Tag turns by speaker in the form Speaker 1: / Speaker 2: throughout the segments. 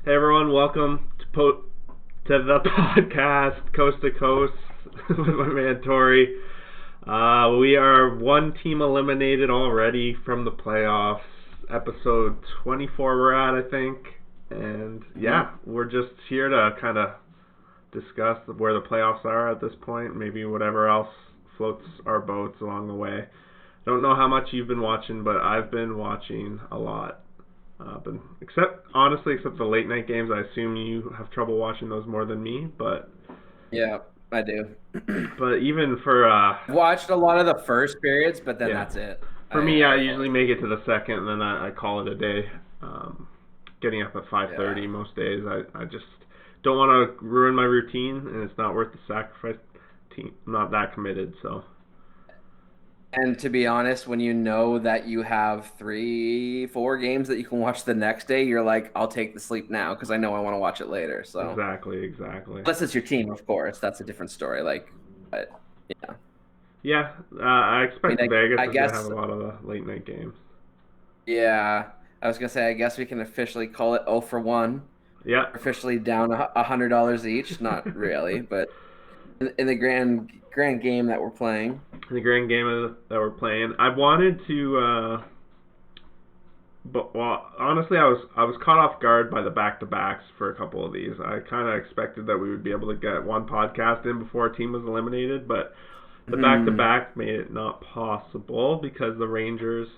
Speaker 1: Hey everyone, welcome to the podcast Coast to Coast with my man Tori. We are one team eliminated already from the playoffs. Episode 24 we're at, I think. And yeah, we're just here to kind of discuss where the playoffs are at this point. Maybe whatever else floats our boats along the way. Don't know how much you've been watching, but I've been watching a lot. Except the late night games. I assume you have trouble watching those more than me, but
Speaker 2: yeah, I do.
Speaker 1: But even for
Speaker 2: I've watched a lot of the first periods, but then that's it.
Speaker 1: For me, I usually make it to the second, and then I call it a day. Getting up at 5:30 most days. I just don't want to ruin my routine, and it's not worth the sacrifice. I'm not that committed, so.
Speaker 2: And to be honest, when you know that you have 3-4 games that you can watch the next day, you're like, I'll take the sleep now because I know I want to watch it later. So
Speaker 1: Exactly.
Speaker 2: Unless it's your team, of course, that's a different story. But yeah.
Speaker 1: Yeah, I expect Vegas is going to have a lot of the late night games.
Speaker 2: Yeah, I was gonna say, I guess we can officially call it 0 for 1.
Speaker 1: Yeah.
Speaker 2: Officially down $100 each. Not really, but in the grand game that we're playing.
Speaker 1: In the grand game that we're playing, I wanted to, but honestly, I was caught off guard by the back-to-backs for a couple of these. I kind of expected that we would be able to get one podcast in before a team was eliminated, but the back-to-back made it not possible because the Rangers,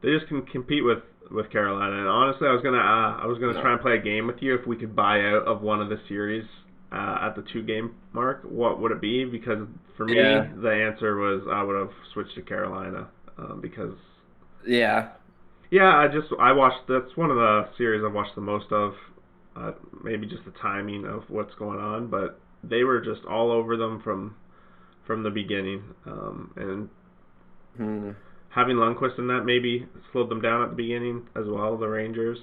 Speaker 1: they just can compete with Carolina. And honestly, I was gonna try and play a game with you if we could buy out of one of the series. At the 2-game mark, what would it be? Because for me, the answer was I would have switched to Carolina because I watched. That's one of the series I've watched the most of. Maybe just the timing of what's going on, but they were just all over them from the beginning, and having Lundqvist in that maybe slowed them down at the beginning as well. The Rangers,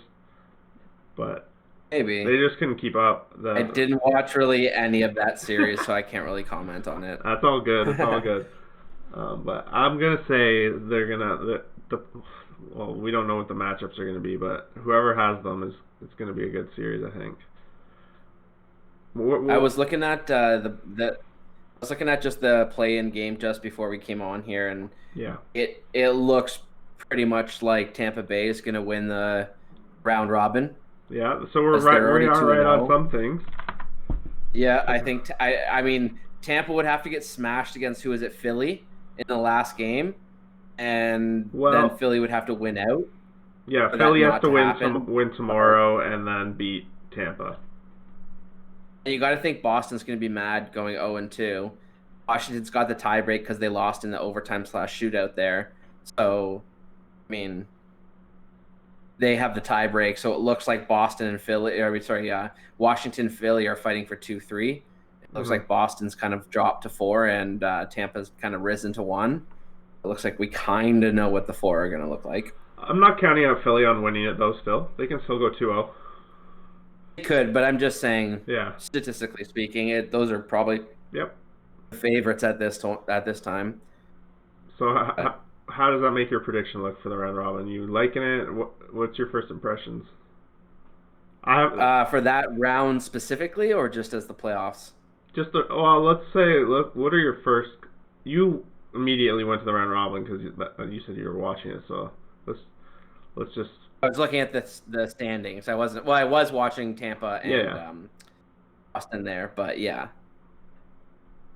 Speaker 1: but.
Speaker 2: Maybe.
Speaker 1: They just couldn't keep up.
Speaker 2: I didn't watch really any of that series, so I can't really comment on it.
Speaker 1: That's all good. It's all good. But I'm going to say they're going to... Well, we don't know what the matchups are going to be, but whoever has them, it's going to be a good series, I think.
Speaker 2: I was looking at just the play-in game just before we came on here, and it looks pretty much like Tampa Bay is going to win the round robin.
Speaker 1: Yeah, so we are right on some things.
Speaker 2: Yeah, I think I mean Tampa would have to get smashed against Philly in the last game, and then Philly would have to win out.
Speaker 1: Yeah, Philly has to win tomorrow and then beat Tampa.
Speaker 2: And you got to think Boston's going to be mad going 0-2. Washington's got the tiebreak because they lost in the overtime/shootout there. So, I mean, they have the tie break, so it looks like Washington and Philly are fighting for 2-3. It looks like Boston's kind of dropped to 4, and Tampa's kind of risen to 1. It looks like we kind of know what the 4 are going to look like.
Speaker 1: I'm not counting out Philly on winning it, though, still. They can still go 2-0.
Speaker 2: They could, but I'm just saying, statistically speaking, those are probably the favorites at this time.
Speaker 1: So how does that make your prediction look for the round robin? You liking it? What's your first impressions?
Speaker 2: For that round specifically, or just as the playoffs?
Speaker 1: Let's say, look, what are your first? You immediately went to the round robin because you said you were watching it. So let's just.
Speaker 2: I was looking at the standings. I wasn't. Well, I was watching Tampa and Boston there, but yeah.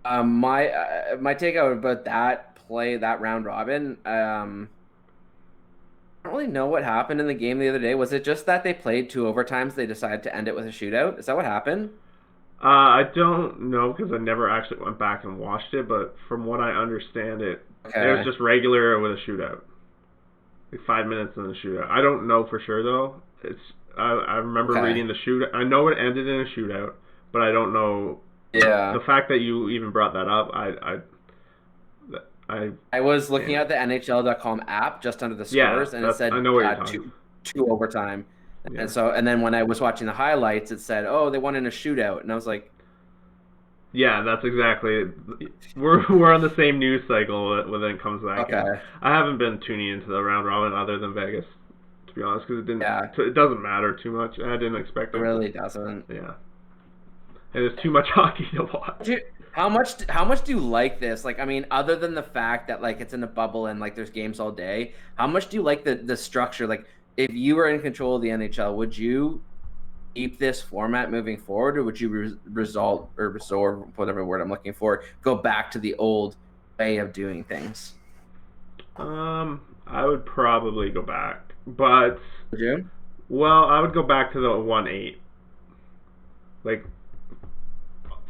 Speaker 2: My take about that round robin. I don't really know what happened in the game the other day. Was it just that they played 2 overtimes? They decided to end it with a shootout. Is that what happened?
Speaker 1: I don't know because I never actually went back and watched it. But from what I understand, it was just regular with a shootout, like 5 minutes in the shootout. I don't know for sure though. I remember reading the shootout. I know it ended in a shootout, but I don't know.
Speaker 2: Yeah.
Speaker 1: The fact that you even brought that up,
Speaker 2: I was looking at the NHL.com app just under the scores, and it said two overtime. Yeah. And then when I was watching the highlights, it said, "Oh, they won in a shootout," and I was like,
Speaker 1: "Yeah, that's exactly." We're on the same news cycle when it comes back. I haven't been tuning into the round robin other than Vegas, to be honest, because
Speaker 2: Yeah,
Speaker 1: it doesn't matter too much. I didn't expect
Speaker 2: it
Speaker 1: it.
Speaker 2: really doesn't.
Speaker 1: Yeah, and there's too much hockey to watch.
Speaker 2: How much do you like this? Like, I mean, other than the fact that like it's in a bubble and like there's games all day, how much do you like the structure? Like, if you were in control of the NHL, would you keep this format moving forward, or would you resort whatever word I'm looking for, go back to the old way of doing things?
Speaker 1: I would probably go back, but
Speaker 2: Would you?
Speaker 1: well, I would go back to the 1-8. Like,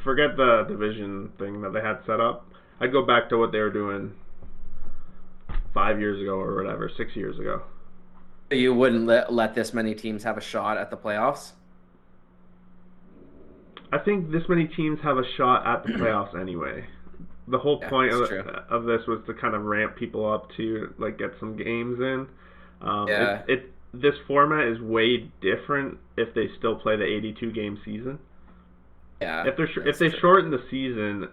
Speaker 1: forget the division thing that they had set up. I'd go back to what they were doing 5 years ago or whatever, 6 years ago.
Speaker 2: You wouldn't let this many teams have a shot at the playoffs?
Speaker 1: I think this many teams have a shot at the playoffs anyway. The whole
Speaker 2: Yeah,
Speaker 1: point
Speaker 2: that's true.
Speaker 1: of this was to kind of ramp people up to like get some games in.
Speaker 2: Yeah,
Speaker 1: This format is way different if they still play the 82 game season.
Speaker 2: yeah,
Speaker 1: If
Speaker 2: that's
Speaker 1: they
Speaker 2: true.
Speaker 1: shorten the season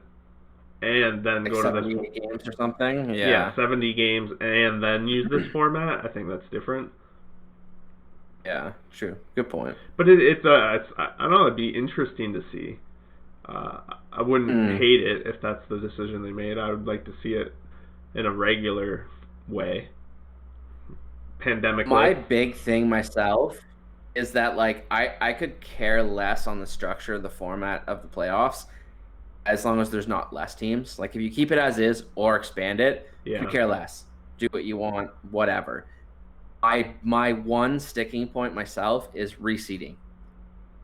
Speaker 1: and then
Speaker 2: Like
Speaker 1: go to this
Speaker 2: 78 games or something.
Speaker 1: yeah,
Speaker 2: Yeah,
Speaker 1: 70 games and then use this format, I think that's different.
Speaker 2: yeah, true. Good point.
Speaker 1: But it's I don't know, it'd be interesting to see. I wouldn't
Speaker 2: Hmm.
Speaker 1: hate it if that's the decision they made. I would like to see it in a regular way, pandemic
Speaker 2: My
Speaker 1: way.
Speaker 2: big thing myself is that like I could care less on the structure of the format of the playoffs as long as there's not less teams. Like if you keep it as is or expand it, could
Speaker 1: Yeah,
Speaker 2: care less. Do what you want, whatever. My one sticking point myself is reseeding.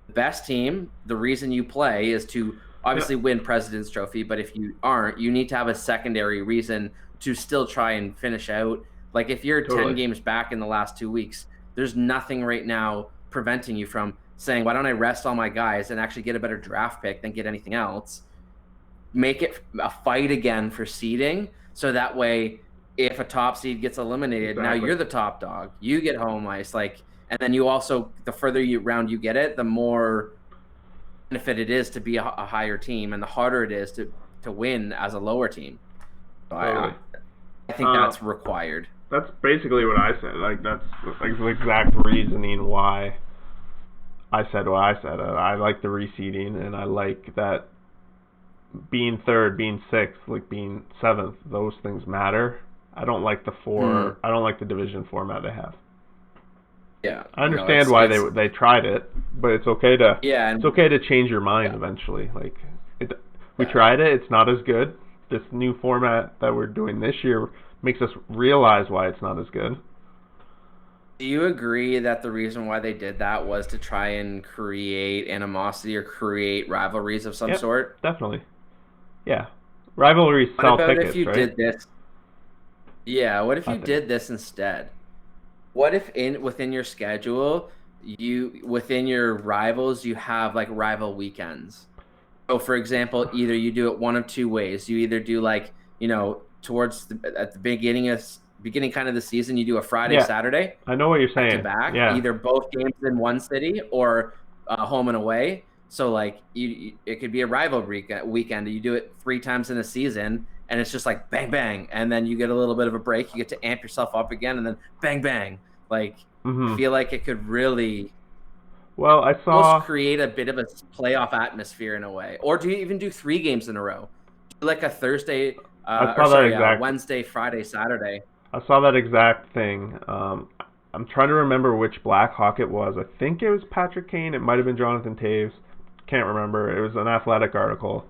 Speaker 2: The best team, the reason you play is to
Speaker 1: yeah,
Speaker 2: obviously win President's Trophy, but if you aren't, you need to have a secondary reason to still try and finish out. Like if you're 10
Speaker 1: totally,
Speaker 2: games back in the last 2 weeks, there's nothing right now preventing you from saying, why don't I rest all my guys and actually get a better draft pick than get anything else? Make it a fight again for seeding. So that way, if a top seed gets eliminated, now
Speaker 1: exactly.
Speaker 2: you're the top dog. You get home ice. Like, and then you also, the further you round you get it, the more benefit it is to be a higher team, and the harder it is to win as a lower team. So
Speaker 1: Totally.
Speaker 2: I think
Speaker 1: Uh,
Speaker 2: that's required.
Speaker 1: that's basically what I said. Like that's like the exact reasoning why I said what I said. I like the reseeding, and I like that being third, being sixth, like being seventh. Those things matter. I don't like the
Speaker 2: Mm,
Speaker 1: four. I don't like the division format they have.
Speaker 2: yeah,
Speaker 1: I
Speaker 2: no,
Speaker 1: understand
Speaker 2: it's
Speaker 1: why
Speaker 2: it's
Speaker 1: they tried it, but
Speaker 2: yeah,
Speaker 1: it's
Speaker 2: and
Speaker 1: okay to change your mind
Speaker 2: yeah,
Speaker 1: eventually. Like it, we
Speaker 2: yeah.
Speaker 1: tried it. It's not as good. This new format that we're doing this year makes us realize why it's not as good.
Speaker 2: Do you agree that the reason why they did that was to try and create animosity or create rivalries of some
Speaker 1: Yep,
Speaker 2: sort?
Speaker 1: definitely. Yeah, rivalries
Speaker 2: What
Speaker 1: sell
Speaker 2: about if
Speaker 1: tickets,
Speaker 2: you
Speaker 1: right?
Speaker 2: did this? Yeah, what if
Speaker 1: I
Speaker 2: you
Speaker 1: think.
Speaker 2: did this instead? What if in within your schedule, you within your rivals, you have like rival weekends? So for example, either you do it one of two ways. You either do like, towards at the beginning kind of the season, you do a Friday,
Speaker 1: Yeah,
Speaker 2: Saturday,
Speaker 1: I know what you're
Speaker 2: back to
Speaker 1: saying.
Speaker 2: back,
Speaker 1: Yeah,
Speaker 2: either both games in one city or home and away. So like it could be a rivalry weekend. You do it 3 times in a season, and it's just like bang bang, and then you get a little bit of a break. You get to amp yourself up again, and then bang bang. Like I
Speaker 1: mhm.
Speaker 2: feel like it could really
Speaker 1: Well, I
Speaker 2: almost
Speaker 1: saw.
Speaker 2: create a bit of a playoff atmosphere in a way. Or do you even do 3 games in a row? Do like a Thursday,
Speaker 1: I
Speaker 2: or
Speaker 1: saw that
Speaker 2: sorry,
Speaker 1: exact.
Speaker 2: Wednesday, Friday, Saturday.
Speaker 1: I saw that exact thing. I'm trying to remember which Blackhawk it was. I think it was Patrick Kane. It might have been Jonathan Taves. Can't remember. It was an athletic article.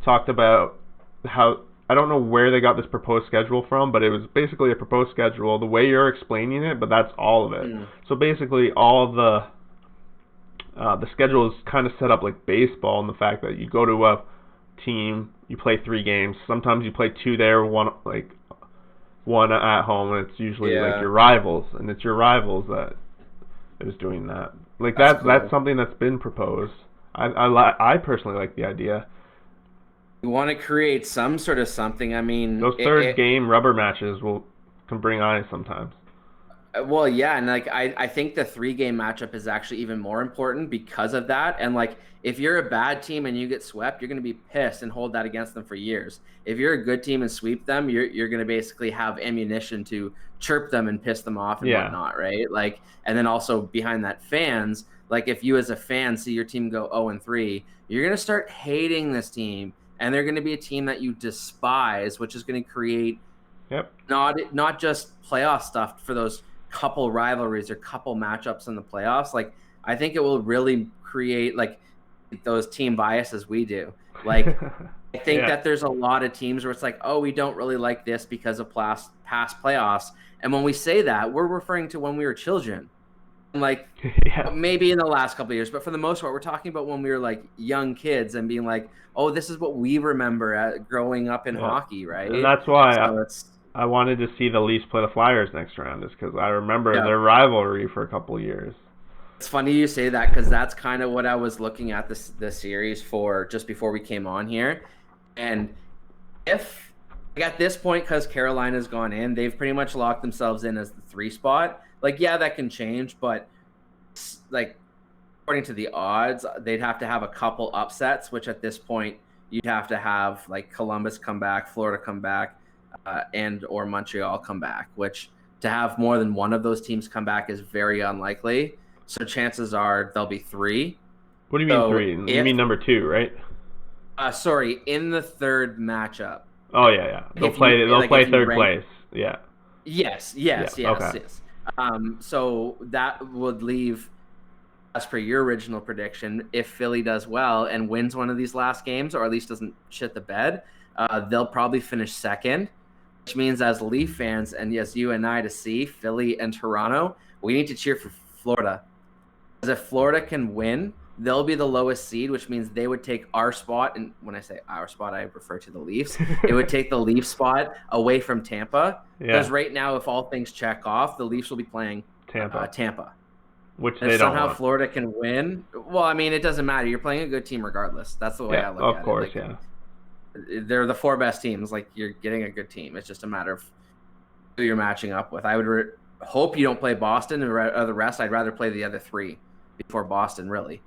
Speaker 1: Talked about how I don't know where they got this proposed schedule from, but it was basically a proposed schedule. The way you're explaining it, but that's all of it.
Speaker 2: Mm,
Speaker 1: So basically, all of the schedule is kind of set up like baseball in the fact that you go to a team, you play 3 games. Sometimes you play two there, one at home, and it's usually like
Speaker 2: yeah,
Speaker 1: your rivals, and it's your rivals that is doing that. Like
Speaker 2: that's
Speaker 1: that's
Speaker 2: cool.
Speaker 1: something that's been proposed. I personally like the idea.
Speaker 2: You want to create some sort of something. I mean,
Speaker 1: Those third game rubber matches will can bring eyes sometimes.
Speaker 2: Well, yeah, and like I think the 3 game matchup is actually even more important because of that. And like if you're a bad team and you get swept, you're gonna be pissed and hold that against them for years. If you're a good team and sweep them, you're gonna basically have ammunition to chirp them and piss them off and
Speaker 1: Yeah.
Speaker 2: whatnot, right? Like, and then also behind that, fans, like if you as a fan see your team go 0-3, you're gonna start hating this team, and they're gonna be a team that you despise, which is gonna create
Speaker 1: Yep.
Speaker 2: not just playoff stuff for those couple rivalries or couple matchups in the playoffs. Like I think it will really create like those team biases we do. Like I think
Speaker 1: Yeah.
Speaker 2: that there's a lot of teams where it's like, oh, we don't really like this because of past playoffs. And when we say that, we're referring to when we were children. And like
Speaker 1: Yeah.
Speaker 2: maybe in the last couple of years, but for the most part, we're talking about when we were like young kids and being like, oh, this is what we remember growing up in
Speaker 1: Yeah.
Speaker 2: hockey, right?
Speaker 1: And that's why
Speaker 2: So it's
Speaker 1: I wanted to see the Leafs play the Flyers next round, is because I remember
Speaker 2: yeah.
Speaker 1: their rivalry for a couple of years.
Speaker 2: It's funny you say that because that's kind of what I was looking at this series for just before we came on here. And if like at this point, because Carolina's gone in, they've pretty much locked themselves in as the 3 spot. Like, yeah, that can change, but like according to the odds, they'd have to have a couple upsets, which at this point you'd have to have like Columbus come back, Florida come back, and or Montreal come back, which to have more than one of those teams come back is very unlikely. So chances are there'll be 3.
Speaker 1: What do you mean
Speaker 2: So
Speaker 1: 3? You mean number 2, right?
Speaker 2: Sorry, in the 3rd matchup.
Speaker 1: Oh yeah. They'll play third place. Yeah.
Speaker 2: Yes.
Speaker 1: Okay.
Speaker 2: So that would leave, as per your original prediction, if Philly does well and wins one of these last games, or at least doesn't shit the bed, they'll probably finish 2nd, which means as Leaf fans and as you and I to see Philly and Toronto, we need to cheer for Florida. Because if Florida can win, they'll be the lowest seed, which means they would take our spot. And when I say our spot, I refer to the Leafs. It would take the Leafs spot away from Tampa. Because right now, if all things check off, the Leafs will be playing Tampa.
Speaker 1: Which
Speaker 2: if
Speaker 1: they don't
Speaker 2: somehow
Speaker 1: want.
Speaker 2: Florida can win, well, I mean, it doesn't matter. You're playing a good team regardless. That's the way I look at it.
Speaker 1: Of course,
Speaker 2: like, they're the 4 best teams. Like, you're getting a good team. It's just a matter of who you're matching up with. I would hope you don't play Boston and the rest. I'd rather play the other 3 before Boston, really.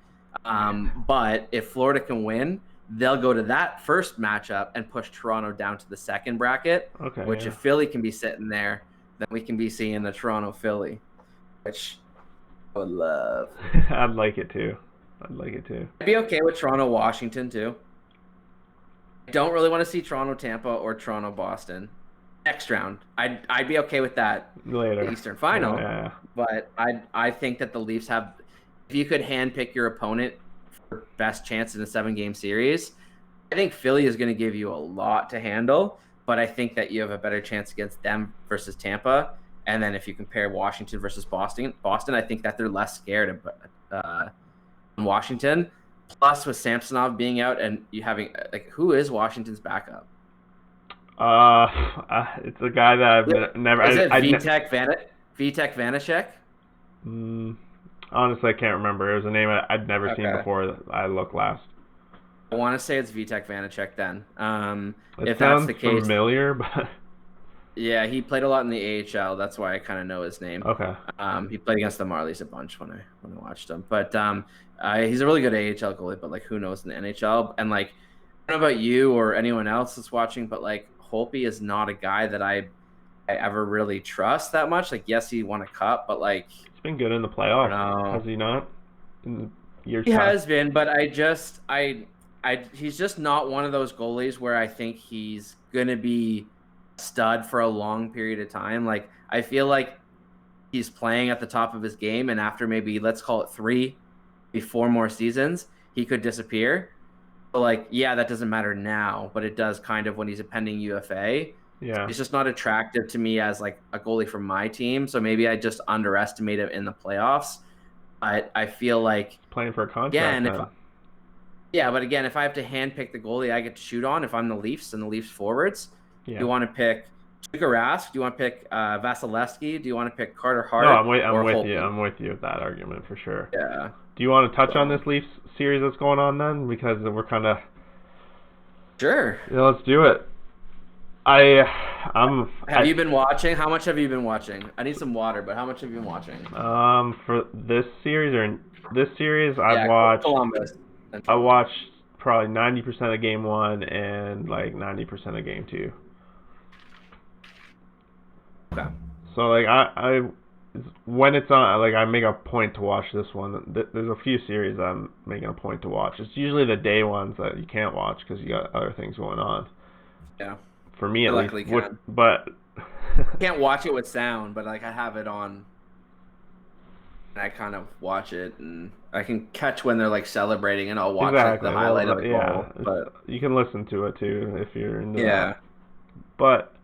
Speaker 2: But if Florida can win, they'll go to that first matchup and push Toronto down to the 2nd bracket.
Speaker 1: Okay.
Speaker 2: Which if Philly can be sitting there, then we can be seeing the Toronto Philly, which I would love.
Speaker 1: I'd like it too.
Speaker 2: I'd be okay with Toronto Washington too. I don't really want to see Toronto Tampa or Toronto Boston next round. I'd be okay with that
Speaker 1: later,
Speaker 2: the Eastern Final.
Speaker 1: Yeah.
Speaker 2: But I think that the Leafs have. If you could handpick your opponent for best chance in a 7-game series, I think Philly is going to give you a lot to handle, but I think that you have a better chance against them versus Tampa. And then if you compare Washington versus Boston, I think that they're less scared of Washington. Plus, with Samsonov being out and you having like, who is Washington's backup?
Speaker 1: It's a guy that I've never.
Speaker 2: Is it Vitek Vanacek?
Speaker 1: Honestly, I can't remember. It was a name I'd never seen before I looked last.
Speaker 2: I want to say it's Vitek Vanacek then.
Speaker 1: It
Speaker 2: if
Speaker 1: sounds
Speaker 2: that's the case,
Speaker 1: familiar, but
Speaker 2: yeah, he played a lot in the AHL. That's why I kind of know his name.
Speaker 1: Okay.
Speaker 2: He played against the Marlies a bunch when I watched him. But he's a really good AHL goalie. But like, who knows in the NHL? And like, I don't know about you or anyone else that's watching, but like, Holtby is not a guy that I ever really trust that much. Like, yes, he won a cup, but like,
Speaker 1: he's been good in the playoffs. Has he not? In the years
Speaker 2: he
Speaker 1: past?
Speaker 2: has been, but he's just not one of those goalies where I think he's gonna be a stud for a long period of time. Like, I feel like he's playing at the top of his game, and after maybe, let's call it 3, maybe 4 more seasons, he could disappear. But like, yeah, that doesn't matter now, but it does kind of when he's a pending UFA.
Speaker 1: Yeah.
Speaker 2: He's just not attractive to me as like a goalie for my team. So maybe I just underestimate him in the playoffs. I feel like
Speaker 1: he's playing for a contract.
Speaker 2: But again, if I have to handpick the goalie I get to shoot on, if I'm the Leafs and the Leafs forwards,
Speaker 1: do
Speaker 2: you want to pick Tuukka Rask? Do you want to pick Vasilevsky? Do you want to pick Carter Hart?
Speaker 1: No, I'm with you. I'm with you with that argument for sure.
Speaker 2: Yeah.
Speaker 1: Do you want to touch on this Leafs series that's going on then? Because we're kind of...
Speaker 2: Sure.
Speaker 1: Yeah, let's do it. I I'm
Speaker 2: Have you been watching? How much have you been watching? I need some water, but how much have you been watching?
Speaker 1: for this series
Speaker 2: Yeah, Columbus
Speaker 1: I
Speaker 2: Central.
Speaker 1: watched probably 90% of game one and like 90% of game two.
Speaker 2: Okay.
Speaker 1: So like I when it's on, like I make a point to watch this one. There's a few series I'm making a point to watch. It's usually the day ones that you can't watch because you got other things going on.
Speaker 2: Yeah.
Speaker 1: For me
Speaker 2: I
Speaker 1: at least.
Speaker 2: luckily can.
Speaker 1: But
Speaker 2: Can't watch it with sound, but like I have it on and I kind of watch it and I can catch when they're like celebrating and I'll watch like the
Speaker 1: exactly. Well,
Speaker 2: highlight of the
Speaker 1: yeah,
Speaker 2: goal. But
Speaker 1: you can listen to it too if you're into that.
Speaker 2: yeah.
Speaker 1: But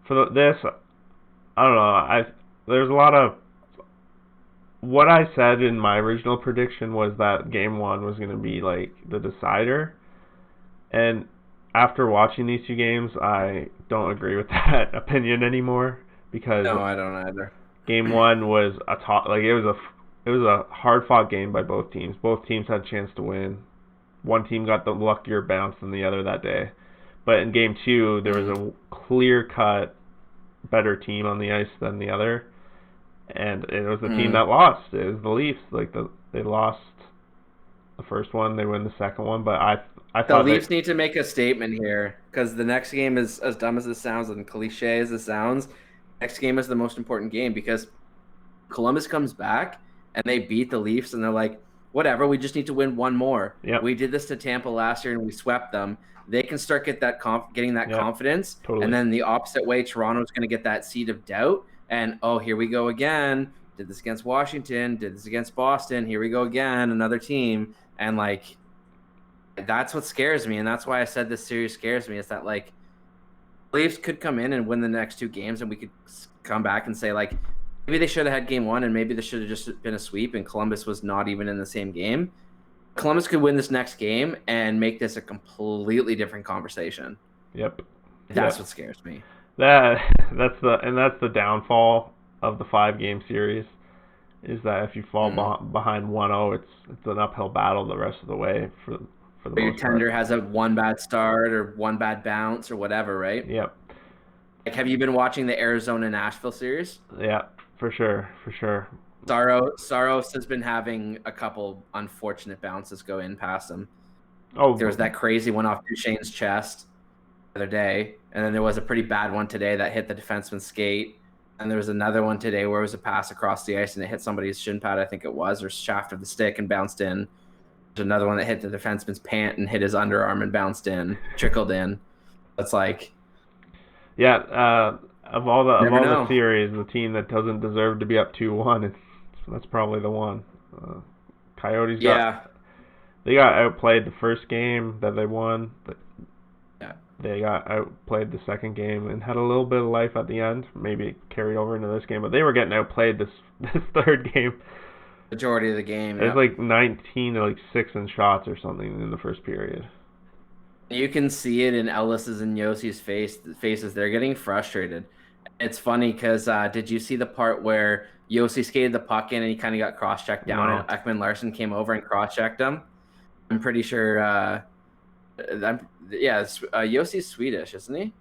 Speaker 1: for this, I don't know. There's a lot of what I said in my original prediction was that game one was going to be like the decider, and after watching these two games, I don't agree with that opinion anymore because
Speaker 2: No, I don't either.
Speaker 1: game one was a top, like it was a hard fought game by both teams. Both teams had a chance to win. One team got the luckier bounce than the other that day. But in game two, there was a clear cut better team on the ice than the other, and it was the team that lost. It was the Leafs. They lost the first one, they win the second one, but I
Speaker 2: The
Speaker 1: thought
Speaker 2: Leafs need to make a statement here because the next game is as dumb as this sounds and cliche as it sounds. Next game is the most important game because Columbus comes back and they beat the Leafs and they're like, whatever, we just need to win one more.
Speaker 1: Yep.
Speaker 2: We did this to Tampa last year and we swept them. They can start getting that
Speaker 1: Yep.
Speaker 2: confidence,
Speaker 1: Totally.
Speaker 2: and then the opposite way, Toronto's going to get that seed of doubt. And oh, here we go again. Did this against Washington. Did this against Boston. Here we go again. Another team, and like that's what scares me, and that's why I said this series scares me. Is that like Leafs could come in and win the next two games, and we could come back and say like maybe they should have had game one, and maybe this should have just been a sweep, and Columbus was not even in the same game. Columbus could win this next game and make this a completely different conversation.
Speaker 1: Yep.
Speaker 2: That's what scares me.
Speaker 1: That's the downfall of the 5 game series is that if you fall behind 1-0, it's an uphill battle the rest of the way for the most part.
Speaker 2: Your tender has a one bad start or one bad bounce or whatever, right?
Speaker 1: Yep.
Speaker 2: Like, have you been watching the Arizona-Nashville series?
Speaker 1: Yeah, for sure.
Speaker 2: Saros has been having a couple unfortunate bounces go in past him.
Speaker 1: Oh,
Speaker 2: there was that crazy one off Duchesne's chest the other day, and then there was a pretty bad one today that hit the defenseman's skate, and there was another one today where it was a pass across the ice and it hit somebody's shin pad, I think it was, or shaft of the stick and bounced in. There's another one that hit the defenseman's pant and hit his underarm and bounced in, trickled in. That's like,
Speaker 1: yeah. Of all the series, the team that doesn't deserve to be up 2-1, that's probably the one. Coyotes they got outplayed the first game that they won, but they got outplayed the second game and had a little bit of life at the end. Maybe it carried over into this game, but they were getting outplayed this third game.
Speaker 2: Majority of the game.
Speaker 1: It was like 19 to like 6 in shots or something in the first period.
Speaker 2: You can see it in Ellis's and Yossi's faces. They're getting frustrated. It's funny because did you see the part where Yossi skated the puck in and he kind of got cross-checked down and Ekman Larson came over and cross-checked him? I'm pretty sure Yossi's Swedish, isn't he?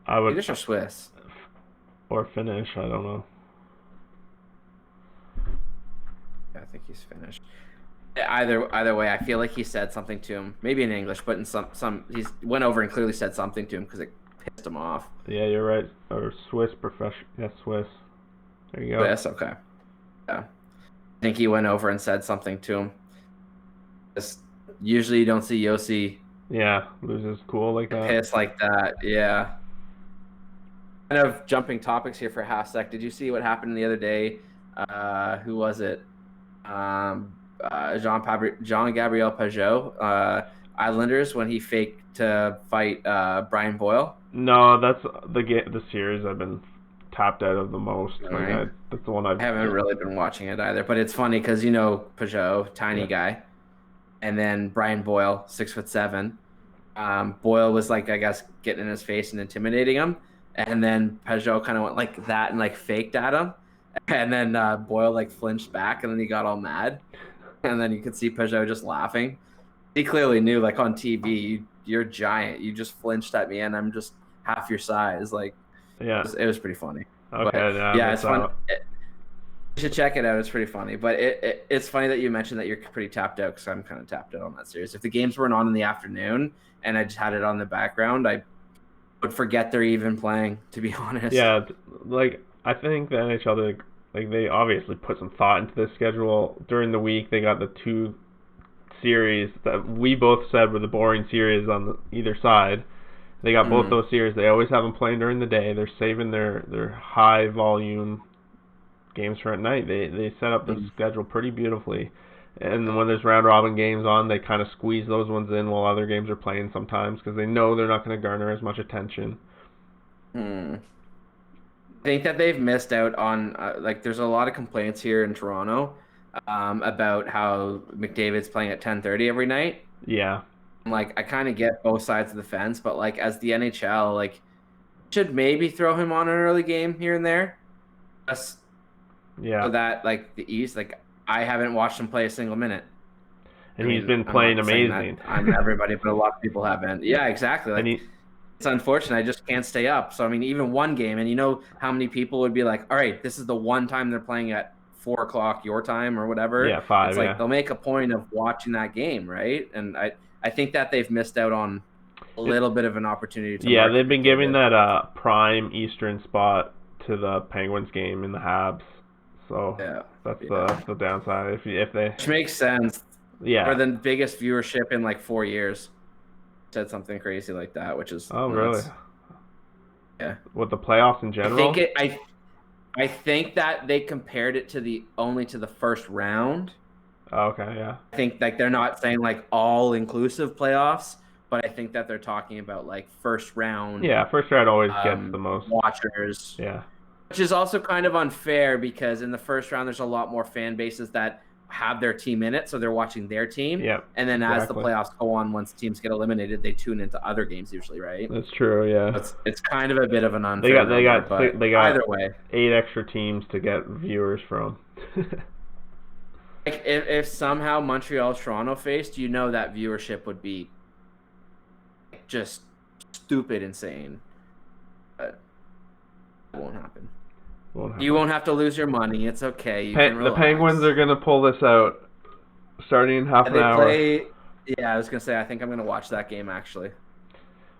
Speaker 2: Swedish or Swiss?
Speaker 1: Or Finnish, I don't know.
Speaker 2: I think he's Finnish. Either way, I feel like he said something to him, maybe in English, but in some he went over and clearly said something to him because it pissed him off.
Speaker 1: Yeah, you're right. Or Swiss professional. Yeah, Swiss. There you go.
Speaker 2: Swiss, okay. Yeah, I think he went over and said something to him. Usually, you don't see Yossi.
Speaker 1: Yeah, loses cool like that.
Speaker 2: Piss like that. Yeah. Kind of jumping topics here for a half sec. Did you see what happened the other day? Who was it? Jean-Gabriel Pageau, Islanders, when he faked to fight Brian Boyle.
Speaker 1: No, that's the series I've been tapped out of the most. Right. That's the one I
Speaker 2: haven't really been watching it either. But it's funny because Pageau, tiny guy, and then Brian Boyle, 6'7". Boyle was like, I guess, getting in his face and intimidating him, and then Pageau kind of went like that and like faked at him, and then Boyle like flinched back, and then he got all mad. And then you could see Pageau just laughing. He clearly knew, like on TV, you're giant. You just flinched at me, and I'm just half your size. Like
Speaker 1: Yeah.
Speaker 2: it was pretty funny. But
Speaker 1: Okay, yeah, I
Speaker 2: yeah,
Speaker 1: missed
Speaker 2: it's fun.
Speaker 1: out.
Speaker 2: You should check it out. It's pretty funny. But it's funny that you mentioned that you're pretty tapped out because I'm kind of tapped out on that series. If the games weren't on in the afternoon and I just had it on the background, I would forget they're even playing. To be honest.
Speaker 1: Yeah, like I think the NHL did, like they obviously put some thought into this schedule during the week. They got the two series that we both said were the boring series on either side. They got both those series. They always have them playing during the day. They're saving their high volume games for at night. They set up the schedule pretty beautifully. And when there's round robin games on, they kind of squeeze those ones in while other games are playing sometimes because they know they're not going to garner as much attention.
Speaker 2: I think that they've missed out on like there's a lot of complaints here in Toronto about how McDavid's playing at 10:30 every night.
Speaker 1: Yeah.
Speaker 2: Like I kind of get both sides of the fence, but like as the NHL, like should maybe throw him on an early game here and there. Just
Speaker 1: Yeah.
Speaker 2: so that like the East, like I haven't watched him play a single minute.
Speaker 1: And he's been playing amazing.
Speaker 2: I'm everybody, but a lot of people haven't. Yeah, exactly. Like it's unfortunate. I just can't stay up. So I mean, even one game, and you know how many people would be like, "All right, this is the one time they're playing at 4 o'clock your time or whatever."
Speaker 1: Yeah, 5.
Speaker 2: It's like they'll make a point of watching that game, right? And I think that they've missed out on a little bit of an opportunity.
Speaker 1: Yeah, they've been giving that prime Eastern spot to the Penguins game in the Habs. So
Speaker 2: yeah,
Speaker 1: that's the downside. If they,
Speaker 2: which makes sense.
Speaker 1: Yeah.
Speaker 2: For the biggest viewership in like 4 years. Said something crazy like that, which is
Speaker 1: nuts. Really?
Speaker 2: Yeah.
Speaker 1: With the playoffs in general?
Speaker 2: I think that they compared it to only to the first round.
Speaker 1: Oh, okay, yeah.
Speaker 2: I think like they're not saying like all inclusive playoffs, but I think that they're talking about like first round.
Speaker 1: Yeah, first round always gets the most
Speaker 2: watchers.
Speaker 1: Yeah.
Speaker 2: Which is also kind of unfair because in the first round there's a lot more fan bases that have their team in it, so they're watching their team.
Speaker 1: Yeah.
Speaker 2: And then as the playoffs go on, once teams get eliminated, they tune into other games usually, right?
Speaker 1: That's true, yeah.
Speaker 2: It's kind of a bit of an unfair.
Speaker 1: They got
Speaker 2: either way
Speaker 1: 8 extra teams to get viewers from.
Speaker 2: Like if somehow Montreal Toronto faced, you know that viewership would be just stupid insane. But it won't happen. You won't have to lose your money. It's okay. You can relax.
Speaker 1: The Penguins are going to pull this out starting in half an hour.
Speaker 2: Yeah, I was going to say, I think I'm going to watch that game, actually.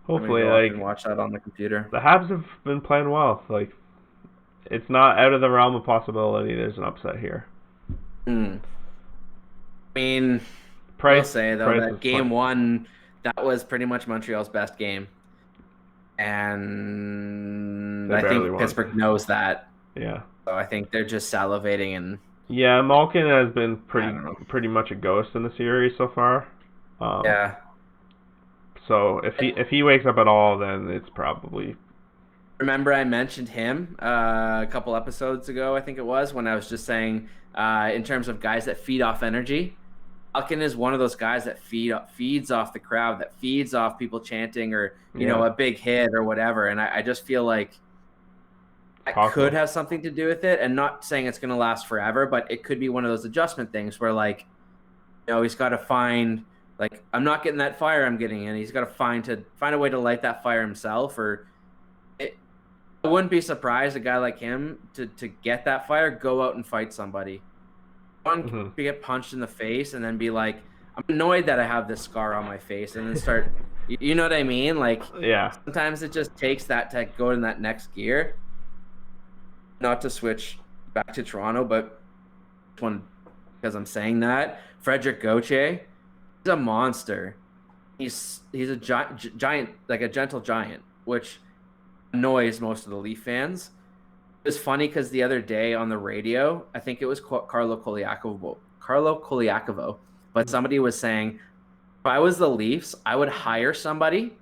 Speaker 1: Hopefully,
Speaker 2: and watch that on the computer.
Speaker 1: The Habs have been playing well. Like, it's not out of the realm of possibility there's an upset here.
Speaker 2: I mean, I'll say, though, that game one, that was pretty much Montreal's best game. And I think Pittsburgh knows that.
Speaker 1: Yeah.
Speaker 2: So I think they're just salivating and.
Speaker 1: Yeah, Malkin has been pretty much a ghost in the series so far.
Speaker 2: Yeah.
Speaker 1: So if he wakes up at all, then it's probably.
Speaker 2: Remember, I mentioned him a couple episodes ago. I think it was when I was just saying, in terms of guys that feed off energy, Malkin is one of those guys that feeds off the crowd, that feeds off people chanting or you know a big hit or whatever. And I just feel like. That could have something to do with it, and not saying it's going to last forever, but it could be one of those adjustment things where, like, you know, he's got to find, like, I'm not getting that fire I'm getting in. He's got to find a way to light that fire himself, or I wouldn't be surprised a guy like him to get that fire, go out and fight somebody. One get punched in the face and then be like, I'm annoyed that I have this scar on my face, and then start, you know what I mean? Like,
Speaker 1: yeah.
Speaker 2: Sometimes it just takes that to go in that next gear. Not to switch back to Toronto, but one because I'm saying that Frederick Gauthier, he's a monster. He's a giant, like a gentle giant, which annoys most of the Leaf fans. It was funny because the other day on the radio, I think it was Carlo Koliakovo, but somebody was saying, if I was the Leafs, I would hire somebody,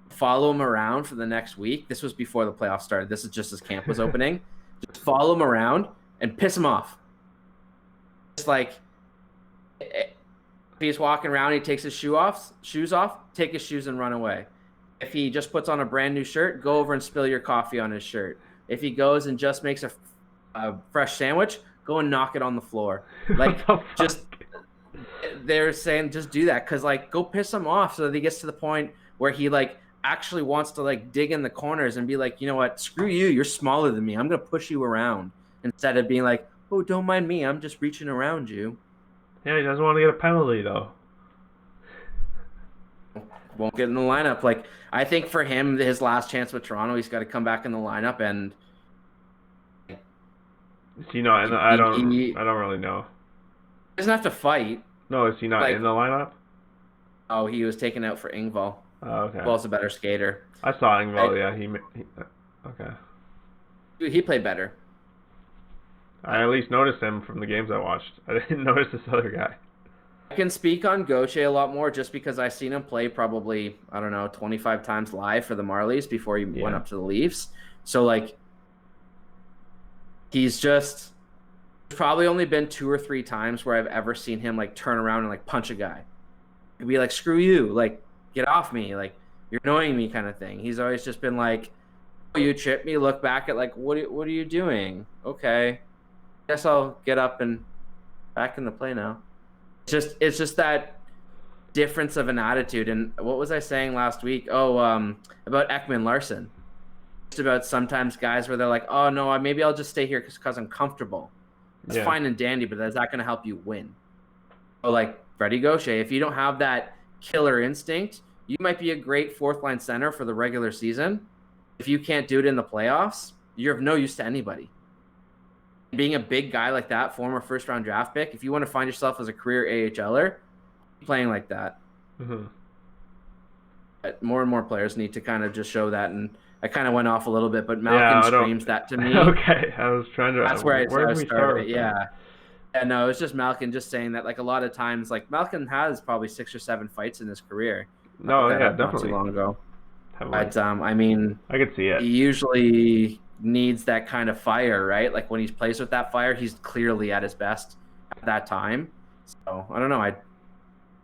Speaker 2: follow him around for the next week. This was before the playoffs started. This is just as camp was opening. Just follow him around and piss him off. It's like if he's walking around, he takes his shoes off, take his shoes and run away. If he just puts on a brand new shirt, go over and spill your coffee on his shirt. If he goes and just makes a fresh sandwich, go and knock it on the floor. Like just they're saying just do that because like go piss him off so that he gets to the point where he like actually wants to like dig in the corners and be like, you know what, screw you, you're smaller than me, I'm gonna push you around, instead of being like, oh, don't mind me, I'm just reaching around you.
Speaker 1: Yeah, he doesn't want to get a penalty though.
Speaker 2: Won't get in the lineup. Like I think for him, his last chance with Toronto, he's got to come back in the lineup, and
Speaker 1: Is he not? I don't really know.
Speaker 2: he doesn't have to fight.
Speaker 1: No, is he not
Speaker 2: Like,
Speaker 1: in the lineup?
Speaker 2: oh, he was taken out for Engvall.
Speaker 1: Oh, okay.
Speaker 2: Engvall's a better skater.
Speaker 1: I saw Engvall. Yeah, he. Okay.
Speaker 2: He played better.
Speaker 1: I at least noticed him from the games I watched. I didn't notice this other guy.
Speaker 2: I can speak on Gauthier a lot more just because I've seen him play probably, I don't know, 25 times live for the Marlies before he went up to the Leafs. So, like, he's just there's probably only been 2 or 3 times where I've ever seen him, like, turn around and, like, punch a guy. He'd be like, screw you, like, get off me, like, you're annoying me kind of thing. He's always just been like, oh, you tripped me, look back at, like, what are you doing? Okay. Guess I'll get up and back in the play now. It's just that difference of an attitude. And what was I saying last week? Oh, about Ekman Larson. Just about sometimes guys where they're like, oh no, maybe I'll just stay here because I'm comfortable. That's fine and dandy, but is that going to help you win? So like Freddie Gauthier, if you don't have that killer instinct, you might be a great fourth line center for the regular season. If you can't do it in the playoffs, you're of no use to anybody. Being a big guy like that, former first-round draft pick, if you want to find yourself as a career AHLer, playing like that.
Speaker 1: Mm-hmm.
Speaker 2: But more and more players need to kind of just show that, and I kind of went off a little bit, but Malkin screams that to me.
Speaker 1: Okay, I was trying to...
Speaker 2: That's where I started. Yeah. And no, it's just Malkin just saying that, like, a lot of times, like, Malkin has probably 6 or 7 fights in his career.
Speaker 1: No, yeah, definitely.
Speaker 2: Not too long ago.
Speaker 1: Heavily.
Speaker 2: But, I mean...
Speaker 1: I could see it.
Speaker 2: He usually needs that kind of fire, right? Like when he plays with that fire, he's clearly at his best at that time. So I don't know. It'd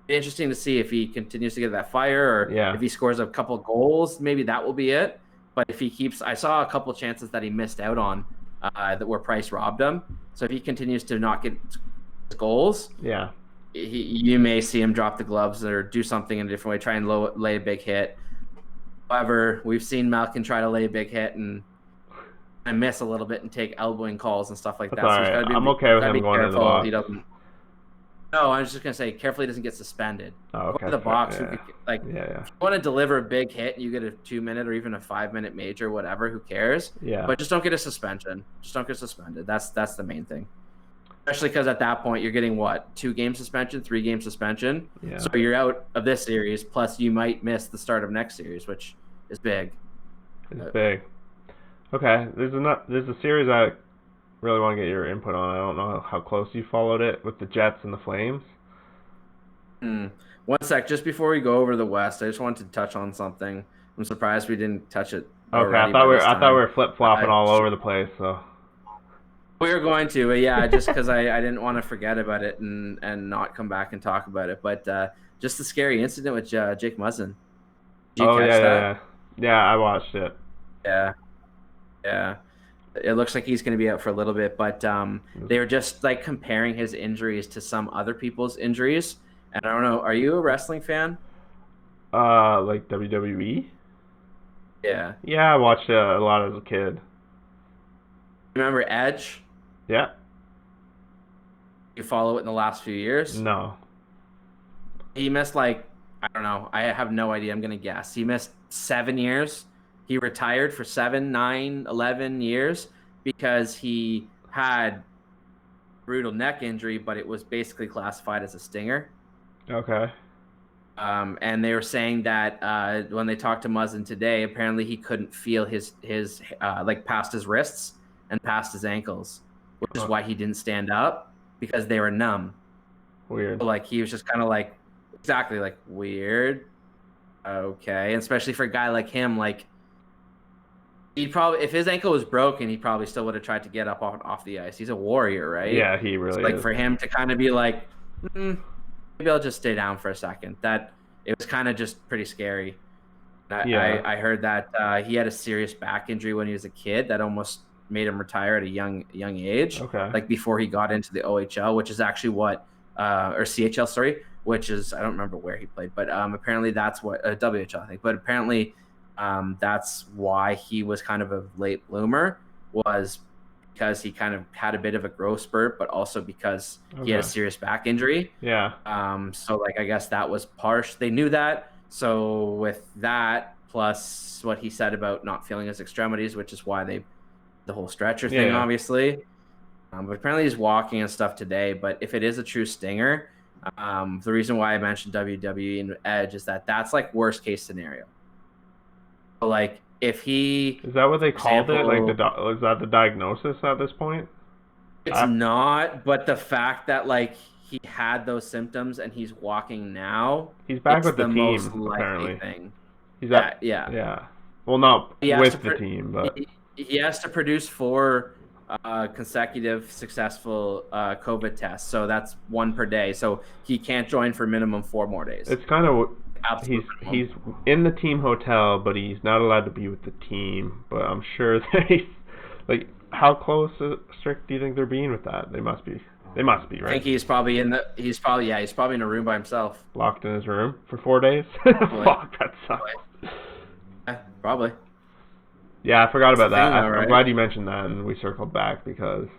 Speaker 2: be interesting to see if he continues to get that fire, or if he scores a couple goals, maybe that will be it. But if he keeps, I saw a couple chances that he missed out on that where Price robbed him. So if he continues to not get goals, you may see him drop the gloves or do something in a different way, try and lay a big hit. However, we've seen Malkin try to lay a big hit and miss a little bit and take elbowing calls and stuff like that. So
Speaker 1: right. I'm okay with him going to the box.
Speaker 2: He doesn't. No, I was just gonna say, carefully he doesn't get suspended.
Speaker 1: Oh, okay.
Speaker 2: Go to the box. If you want to deliver a big hit and you get a 2-minute or even a 5-minute major, whatever, who cares?
Speaker 1: Yeah.
Speaker 2: But just don't get a suspension. Just don't get suspended. That's the main thing. Especially because at that point you're getting what, 2-game suspension, 3-game suspension.
Speaker 1: Yeah.
Speaker 2: So you're out of this series. Plus you might miss the start of next series, which is big.
Speaker 1: It's big. Okay, there's a series I really want to get your input on. I don't know how close you followed it with the Jets and the Flames.
Speaker 2: 1 sec, just before we go over the West, I just wanted to touch on something. I'm surprised we didn't touch it.
Speaker 1: Okay, I thought we were flip flopping all over the place. So
Speaker 2: we were going to, but yeah, just because I didn't want to forget about it and not come back and talk about it. But just the scary incident with Jake Muzzin. Did you catch that?
Speaker 1: Yeah, I watched it.
Speaker 2: Yeah. It looks like he's going to be out for a little bit, but they were just like comparing his injuries to some other people's injuries. And I don't know, are you a wrestling fan?
Speaker 1: Like WWE?
Speaker 2: Yeah.
Speaker 1: Yeah, I watched it a lot as a kid.
Speaker 2: Remember Edge?
Speaker 1: Yeah.
Speaker 2: You follow it in the last few years?
Speaker 1: No.
Speaker 2: He missed like, I don't know, I have no idea, I'm going to guess. He missed 7 years. He retired for 7, 9, 11 years because he had brutal neck injury, but it was basically classified as a stinger.
Speaker 1: Okay.
Speaker 2: And they were saying that when they talked to Muzzin today, apparently he couldn't feel his like past his wrists and past his ankles, which is why he didn't stand up, because they were numb.
Speaker 1: Weird.
Speaker 2: So, like, he was just kind of like, exactly, like, weird. Okay. And especially for a guy like him, like, he'd probably, if his ankle was broken, he probably still would have tried to get up off the ice. He's a warrior, right?
Speaker 1: Yeah, he really
Speaker 2: is. Like,
Speaker 1: is.
Speaker 2: for him to kind of be like, maybe I'll just stay down for a second. That it was kind of just pretty scary. I heard that he had a serious back injury when he was a kid that almost made him retire at a young age.
Speaker 1: Okay.
Speaker 2: Like before he got into the OHL, which is actually what or CHL, sorry, which is I don't remember where he played, but apparently that's what WHL I think. But apparently that's why he was kind of a late bloomer, was because he kind of had a bit of a growth spurt, but also because he had a serious back injury.
Speaker 1: Yeah.
Speaker 2: So like I guess that was partial. They knew that. So with that plus what he said about not feeling his extremities, which is why the whole stretcher thing, obviously. But apparently he's walking and stuff today. But if it is a true stinger, the reason why I mentioned WWE and Edge is that that's like worst case scenario. So like if he
Speaker 1: is that what they called it? Like is that the diagnosis at this point?
Speaker 2: It's not, but the fact that like he had those symptoms and he's walking now,
Speaker 1: he's back with the team.
Speaker 2: Most likely
Speaker 1: apparently,
Speaker 2: thing.
Speaker 1: He's
Speaker 2: yeah.
Speaker 1: Well, not with the team, but
Speaker 2: he has to produce 4 consecutive successful COVID tests. So that's 1 per day. So he can't join for minimum 4 more days.
Speaker 1: It's kind of he's in the team hotel, but he's not allowed to be with the team. But I'm sure like how close strict do you think they're being with that? They must be. They must be, right?
Speaker 2: I think he's probably in a room by himself.
Speaker 1: Locked in his room for 4 days? Fuck, that sucks.
Speaker 2: Yeah, probably.
Speaker 1: Yeah, I forgot about that. I'm glad you mentioned that, and we circled back because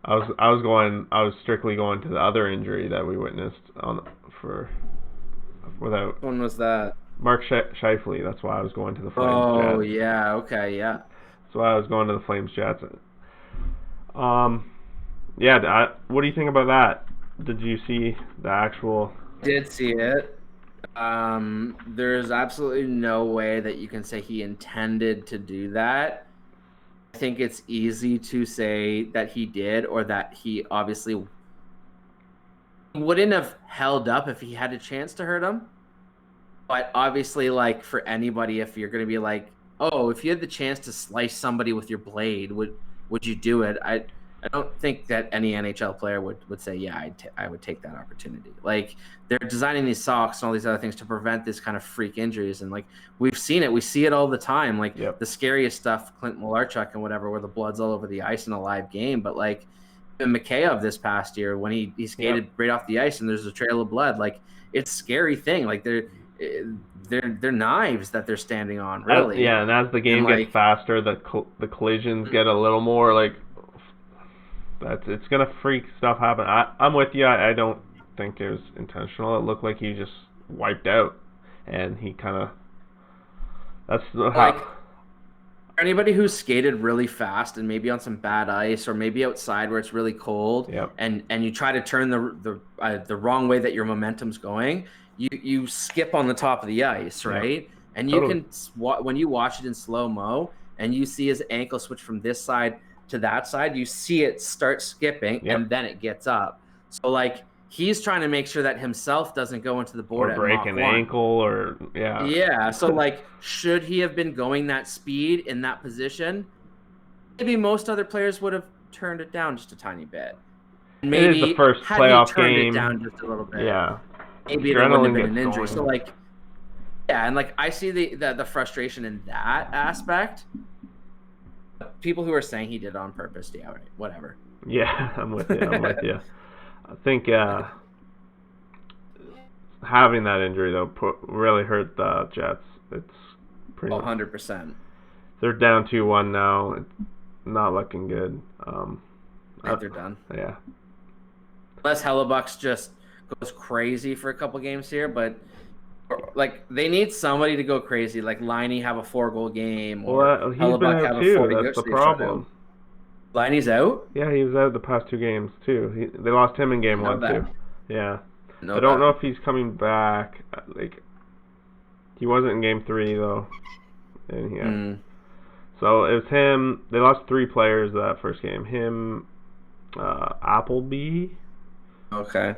Speaker 1: I was strictly going to the other injury that we witnessed without.
Speaker 2: When was that?
Speaker 1: Mark Scheifele. That's why I was going to the Flames.
Speaker 2: Oh, yeah. Okay, yeah.
Speaker 1: That's why I was going to the Flames Jets. Yeah. What do you think about that? Did you see the actual?
Speaker 2: Did see it. There's absolutely no way that you can say he intended to do that. I think it's easy to say that he did, or that he obviously wouldn't have held up if he had a chance to hurt him. But obviously, like for anybody, if you're going to be like, oh, if you had the chance to slice somebody with your blade, would you do it? I don't think that any NHL player would say, yeah, I would take that opportunity. Like they're designing these socks and all these other things to prevent this kind of freak injuries. And like we've seen it, we see it all the time. Like the scariest stuff, Clint Malarchuk and whatever, where the blood's all over the ice in a live game. But like Mikheyev this past year, when he skated right off the ice and there's a trail of blood, like it's a scary thing. Like they're knives that they're standing on, really.
Speaker 1: And as the game gets faster, the collisions get a little more like. It's gonna freak stuff happen. I'm with you. I don't think it was intentional. It looked like he just wiped out, and he kind of. That's
Speaker 2: like anybody who's skated really fast and maybe on some bad ice or maybe outside where it's really cold, and you try to turn the wrong way that your momentum's going. You skip on the top of the ice, right? And you can when you watch it in slow mo and you see his ankle switch from this side to that side, you see it start skipping and then it gets up. So like he's trying to make sure that himself doesn't go into the board
Speaker 1: or break an ankle or
Speaker 2: so like should he have been going that speed in that position? Maybe most other players would have turned it down just a tiny bit. Maybe
Speaker 1: it is the first playoff game.
Speaker 2: It down just a little bit. Maybe
Speaker 1: it
Speaker 2: wouldn't have been an injury. So like and like I see the frustration in that aspect. People who are saying he did it on purpose, whatever.
Speaker 1: Yeah, I'm with you. I think having that injury though really hurt the Jets. It's pretty
Speaker 2: 100%.
Speaker 1: They're down 2-1 now. It's not looking good.
Speaker 2: I think they're done.
Speaker 1: Yeah.
Speaker 2: Unless Hellebuck's just goes crazy for a couple games here, but like they need somebody to go crazy, like Liney have a 4-goal game, or
Speaker 1: he's been out too. That's the problem.
Speaker 2: Liney's out?
Speaker 1: Yeah, he was out the past 2 games too. They lost him in game 1 too. Yeah. I don't know if he's coming back. Like he wasn't in game 3 though. And so it was him. They lost 3 players that first game. Him, Appleby.
Speaker 2: Okay.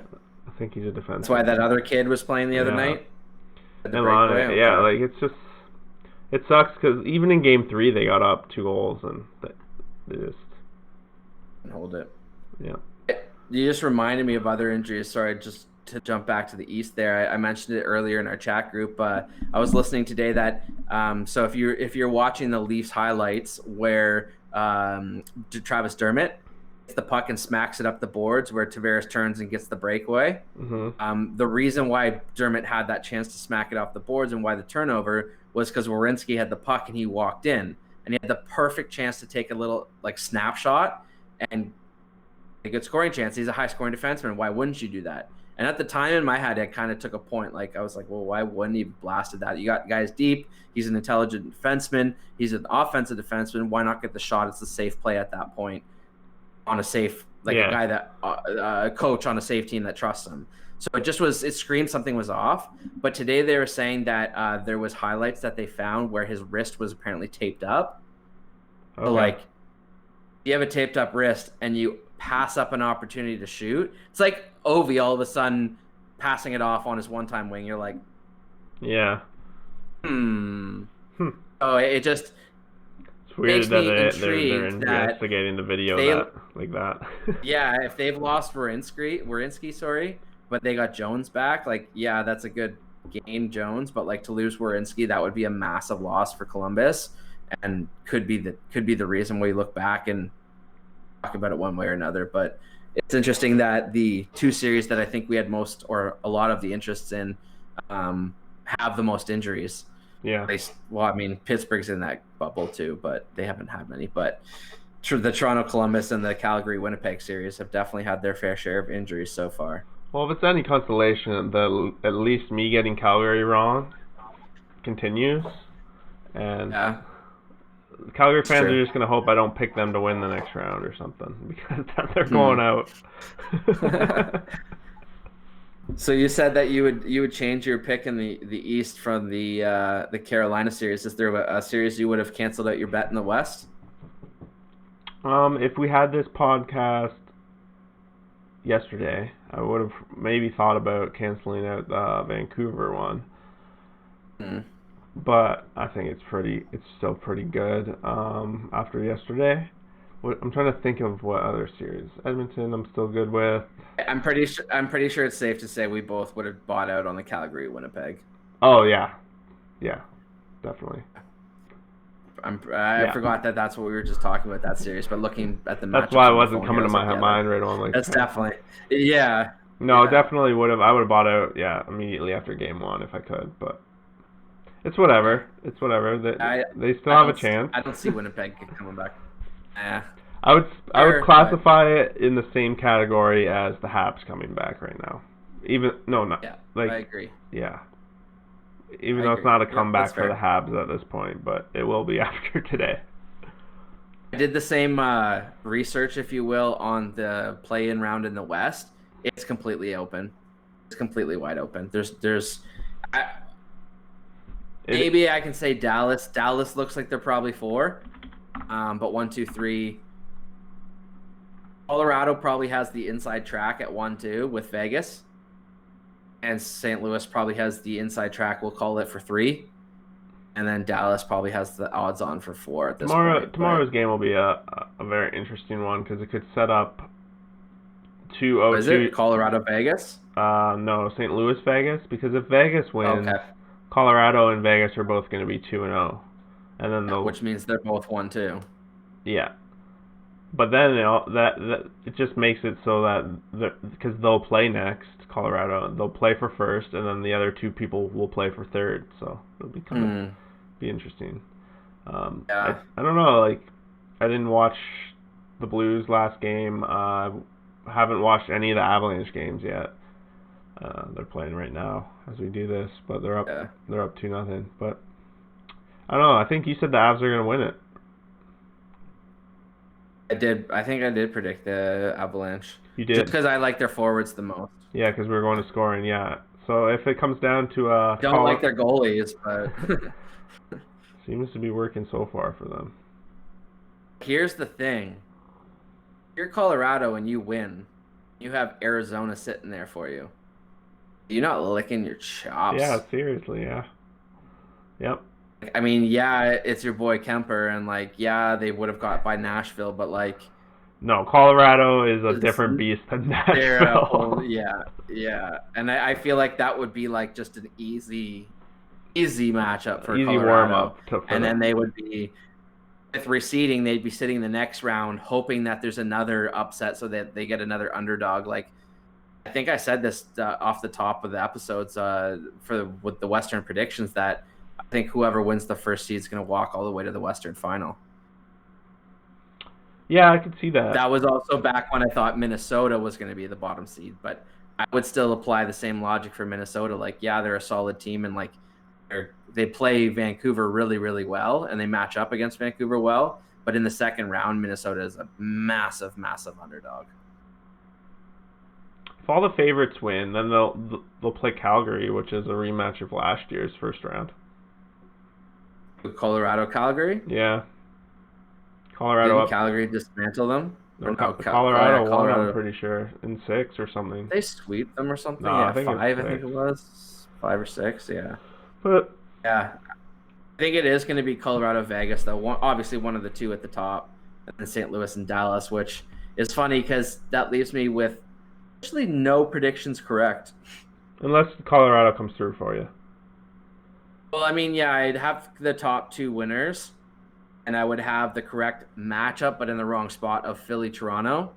Speaker 1: I think he's a defenseman.
Speaker 2: That's why that other kid was playing the other night.
Speaker 1: Like it's just it sucks because even in game 3 they got up 2 goals and they just
Speaker 2: hold it.
Speaker 1: Yeah.
Speaker 2: You just reminded me of other injuries. Sorry, just to jump back to the East there. I mentioned it earlier in our chat group. I was listening today that so if you're watching the Leafs highlights where Travis Dermott the puck and smacks it up the boards where Tavares turns and gets the breakaway. The reason why Dermott had that chance to smack it off the boards and why the turnover was because Werenski had the puck and he walked in and he had the perfect chance to take a little like snapshot and a good scoring chance. He's a high scoring defenseman. Why wouldn't you do that? And at the time in my head, I kind of took a point. Like I was like, well, why wouldn't he have blasted that? You got guys deep. He's an intelligent defenseman. He's an offensive defenseman. Why not get the shot? It's a safe play at that point on a safe, like a guy that a coach on a safe team that trusts him. So it screamed something was off. But today they were saying that there was highlights that they found where his wrist was apparently taped up. Okay. So like, you have a taped up wrist and you pass up an opportunity to shoot. It's like Ovi all of a sudden passing it off on his one-time wing. You're like, Oh, it just
Speaker 1: it's weird
Speaker 2: makes
Speaker 1: that
Speaker 2: me
Speaker 1: they're
Speaker 2: intrigued that
Speaker 1: investigating the video like that.
Speaker 2: Yeah, if they've lost Werenski, sorry, but they got Jones back, like, yeah, that's a good gain, Jones, but like to lose Werenski, that would be a massive loss for Columbus and could be the reason why you look back and talk about it one way or another. But it's interesting that the two series that I think we had most or a lot of the interests in have the most injuries.
Speaker 1: Yeah.
Speaker 2: I mean, Pittsburgh's in that bubble too, but they haven't had many. But the Toronto Columbus and the Calgary Winnipeg series have definitely had their fair share of injuries so far.
Speaker 1: Well, if it's any consolation, at least me getting Calgary wrong continues, and Calgary fans are just gonna hope I don't pick them to win the next round or something because they're going out.
Speaker 2: So you said that you would change your pick in the East from the Carolina series. Is there a series you would have canceled out your bet in the West?
Speaker 1: If we had this podcast yesterday, I would have maybe thought about canceling out the Vancouver one. But I think it's still pretty good after yesterday. I'm trying to think of what other series. Edmonton, I'm still good with.
Speaker 2: I'm pretty sure it's safe to say we both would have bought out on the Calgary Winnipeg.
Speaker 1: Oh yeah, definitely.
Speaker 2: I forgot that's what we were just talking about, that series. But looking at the match,
Speaker 1: that's why it wasn't coming to my mind right on. Like
Speaker 2: that's definitely
Speaker 1: No, definitely would have. I would have bought out immediately after game one if I could, but. It's whatever. They still have a chance.
Speaker 2: I don't see Winnipeg coming back.
Speaker 1: I would classify it in the same category as the Habs coming back right now. I
Speaker 2: agree.
Speaker 1: Yeah. Even though it's not a comeback for the Habs at this point, but it will be after today.
Speaker 2: I did the same research, if you will, on the play-in round in the West. It's completely open. It's completely wide open. Maybe I can say Dallas. Dallas looks like they're probably 4. But 1, 2, 3. Colorado probably has the inside track at 1, 2 with Vegas. And St. Louis probably has the inside track, we'll call it, for 3. And then Dallas probably has the odds on for 4 at this point.
Speaker 1: Tomorrow's game will be a very interesting one because it could set up 2-0.
Speaker 2: Is it Colorado Vegas?
Speaker 1: No, St. Louis Vegas, because if Vegas wins, Colorado and Vegas are both going to be 2-0, and then
Speaker 2: which means they're both 1-2.
Speaker 1: Yeah, but then that it just makes it so that because they'll play next, Colorado, they'll play for first, and then the other 2 people will play for third. So it'll be interesting. I don't know. Like, I didn't watch the Blues last game. I haven't watched any of the Avalanche games yet. They're playing right now as we do this, but they're up 2-0. But I don't know. I think you said the Avs are going to win it.
Speaker 2: I think I did predict the Avalanche.
Speaker 1: You did?
Speaker 2: Just because I like their forwards the most.
Speaker 1: Yeah, because we're going to scoring. Yeah. So if it comes down to
Speaker 2: don't like their goalies, but
Speaker 1: seems to be working so far for them.
Speaker 2: Here's the thing: you're Colorado and you win. You have Arizona sitting there for you. You're not licking your chops.
Speaker 1: Yeah, seriously, yeah. Yep.
Speaker 2: I mean, yeah, it's your boy Kemper, and like, yeah, they would have got by Nashville, but like,
Speaker 1: no, Colorado is a different beast than Nashville.
Speaker 2: Yeah, and I feel like that would be like just an easy matchup for
Speaker 1: easy
Speaker 2: Colorado.
Speaker 1: warm up,
Speaker 2: and then they would be with reseeding, they'd be sitting the next round, hoping that there's another upset so that they get another underdog. Like, I think I said this off the top of the episodes with the Western predictions that I think whoever wins the first seed is going to walk all the way to the Western final.
Speaker 1: Yeah, I could see that.
Speaker 2: That was also back when I thought Minnesota was going to be the bottom seed, but I would still apply the same logic for Minnesota. Like, yeah, they're a solid team, and like they play Vancouver really, really well, and they match up against Vancouver well. But in the second round, Minnesota is a massive, massive underdog.
Speaker 1: If all the favorites win, then they'll play Calgary, which is a rematch of last year's first round.
Speaker 2: Colorado, Calgary.
Speaker 1: Yeah. Colorado.
Speaker 2: Didn't Calgary dismantle them?
Speaker 1: No, Colorado won, I'm pretty sure, in 6 or something.
Speaker 2: They sweep them or something?
Speaker 1: No,
Speaker 2: yeah,
Speaker 1: I think
Speaker 2: 5, I
Speaker 1: it's
Speaker 2: think it was. 5 or 6, yeah.
Speaker 1: But
Speaker 2: yeah, I think it is going to be Colorado, Vegas, though. Obviously, one of the two at the top, and then St. Louis and Dallas, which is funny because that leaves me with actually no predictions correct.
Speaker 1: Unless Colorado comes through for you.
Speaker 2: Well, I mean, yeah, I'd have the top 2 winners, and I would have the correct matchup, but in the wrong spot of Philly-Toronto.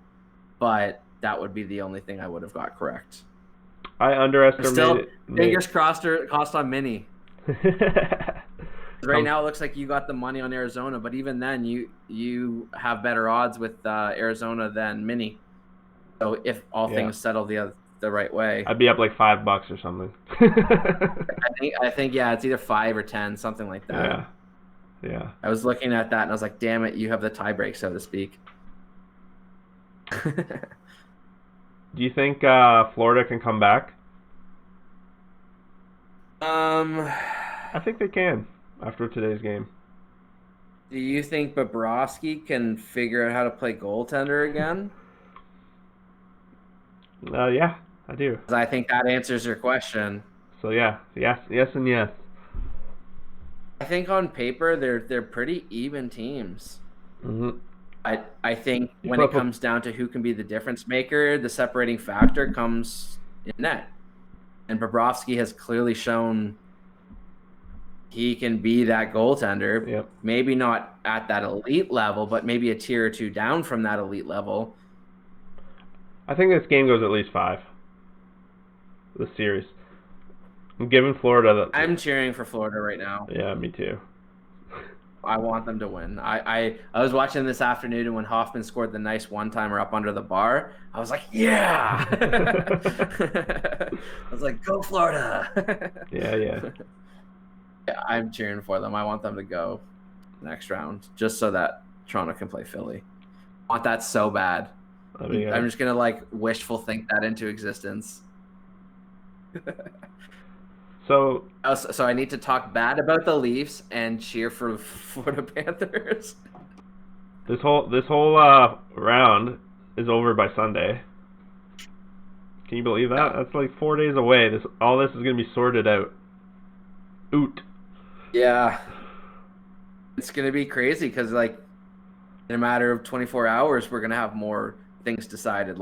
Speaker 2: But that would be the only thing I would have got correct.
Speaker 1: I underestimated.
Speaker 2: Still, fingers crossed on Mini. Right now, it looks like you got the money on Arizona, but even then, you have better odds with Arizona than Mini. So if all things settle the right way,
Speaker 1: I'd be up like $5 or something.
Speaker 2: I think yeah, it's either 5 or 10, something like that.
Speaker 1: Yeah.
Speaker 2: I was looking at that and I was like, damn it, you have the tiebreak, so to speak.
Speaker 1: Do you think Florida can come back? I think they can after today's game.
Speaker 2: Do you think Bobrovsky can figure out how to play goaltender again?
Speaker 1: Yeah, I do.
Speaker 2: I think that answers your question.
Speaker 1: So yes, and yes.
Speaker 2: I think on paper they're pretty even teams.
Speaker 1: Mm-hmm.
Speaker 2: I think when it comes down to who can be the difference maker, the separating factor comes in net. And Bobrovsky has clearly shown he can be that goaltender.
Speaker 1: Yep.
Speaker 2: Maybe not at that elite level, but maybe a tier or 2 down from that elite level.
Speaker 1: I think this game goes at least 5. The series. I'm giving Florida.
Speaker 2: I'm cheering for Florida right now.
Speaker 1: Yeah, me too.
Speaker 2: I want them to win. I was watching this afternoon, and when Hoffman scored the nice one-timer up under the bar, I was like, yeah! I was like, go Florida!
Speaker 1: Yeah.
Speaker 2: I'm cheering for them. I want them to go next round, just so that Toronto can play Philly. I want that so bad. I'm just going to wishful think that into existence.
Speaker 1: So
Speaker 2: I need to talk bad about the Leafs and cheer for Florida Panthers.
Speaker 1: This whole round is over by Sunday. Can you believe that?
Speaker 2: Yeah.
Speaker 1: That's like 4 days away. All this is gonna be sorted out.
Speaker 2: Yeah, it's gonna be crazy because in a matter of 24 hours, we're gonna have more things decided.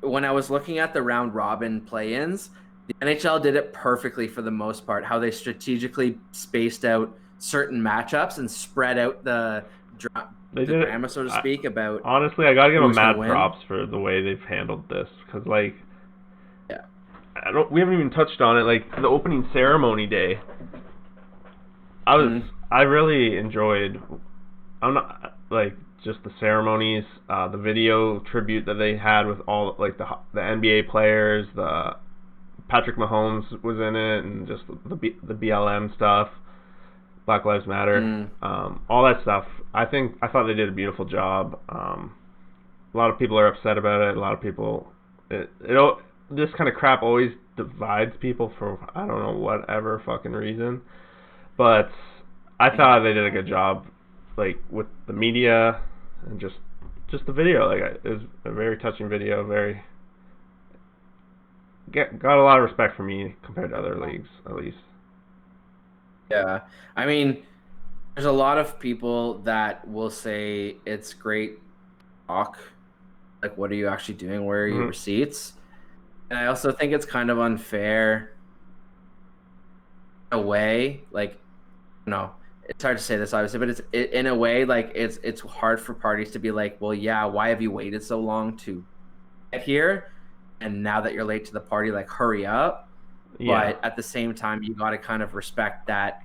Speaker 2: When I was looking at the round robin play-ins, the NHL did it perfectly for the most part, how they strategically spaced out certain matchups and spread out the drama, so to speak, about...
Speaker 1: Honestly, I got to give them mad props for the way they've handled this. Because, we haven't even touched on it. The opening ceremony day, I really enjoyed... just the ceremonies, the video tribute that they had with all, the NBA players, Patrick Mahomes was in it, and just the BLM stuff, Black Lives Matter, all that stuff. I thought they did a beautiful job. A lot of people are upset about it. A lot of people, this kind of crap always divides people for I don't know whatever fucking reason. But I thought they did a good job, with the media and just the video. It was a very touching video. Got a lot of respect for me compared to other leagues, at least.
Speaker 2: Yeah. I mean, there's a lot of people that will say it's great talk. What are you actually doing? Where are your receipts? And I also think it's kind of unfair in a way. it's hard to say this obviously, but in a way like it's hard for parties to be like, well, yeah, why have you waited so long to get here? And now that you're late to the party, like hurry up.
Speaker 1: Yeah.
Speaker 2: But at the same time, you got to kind of respect that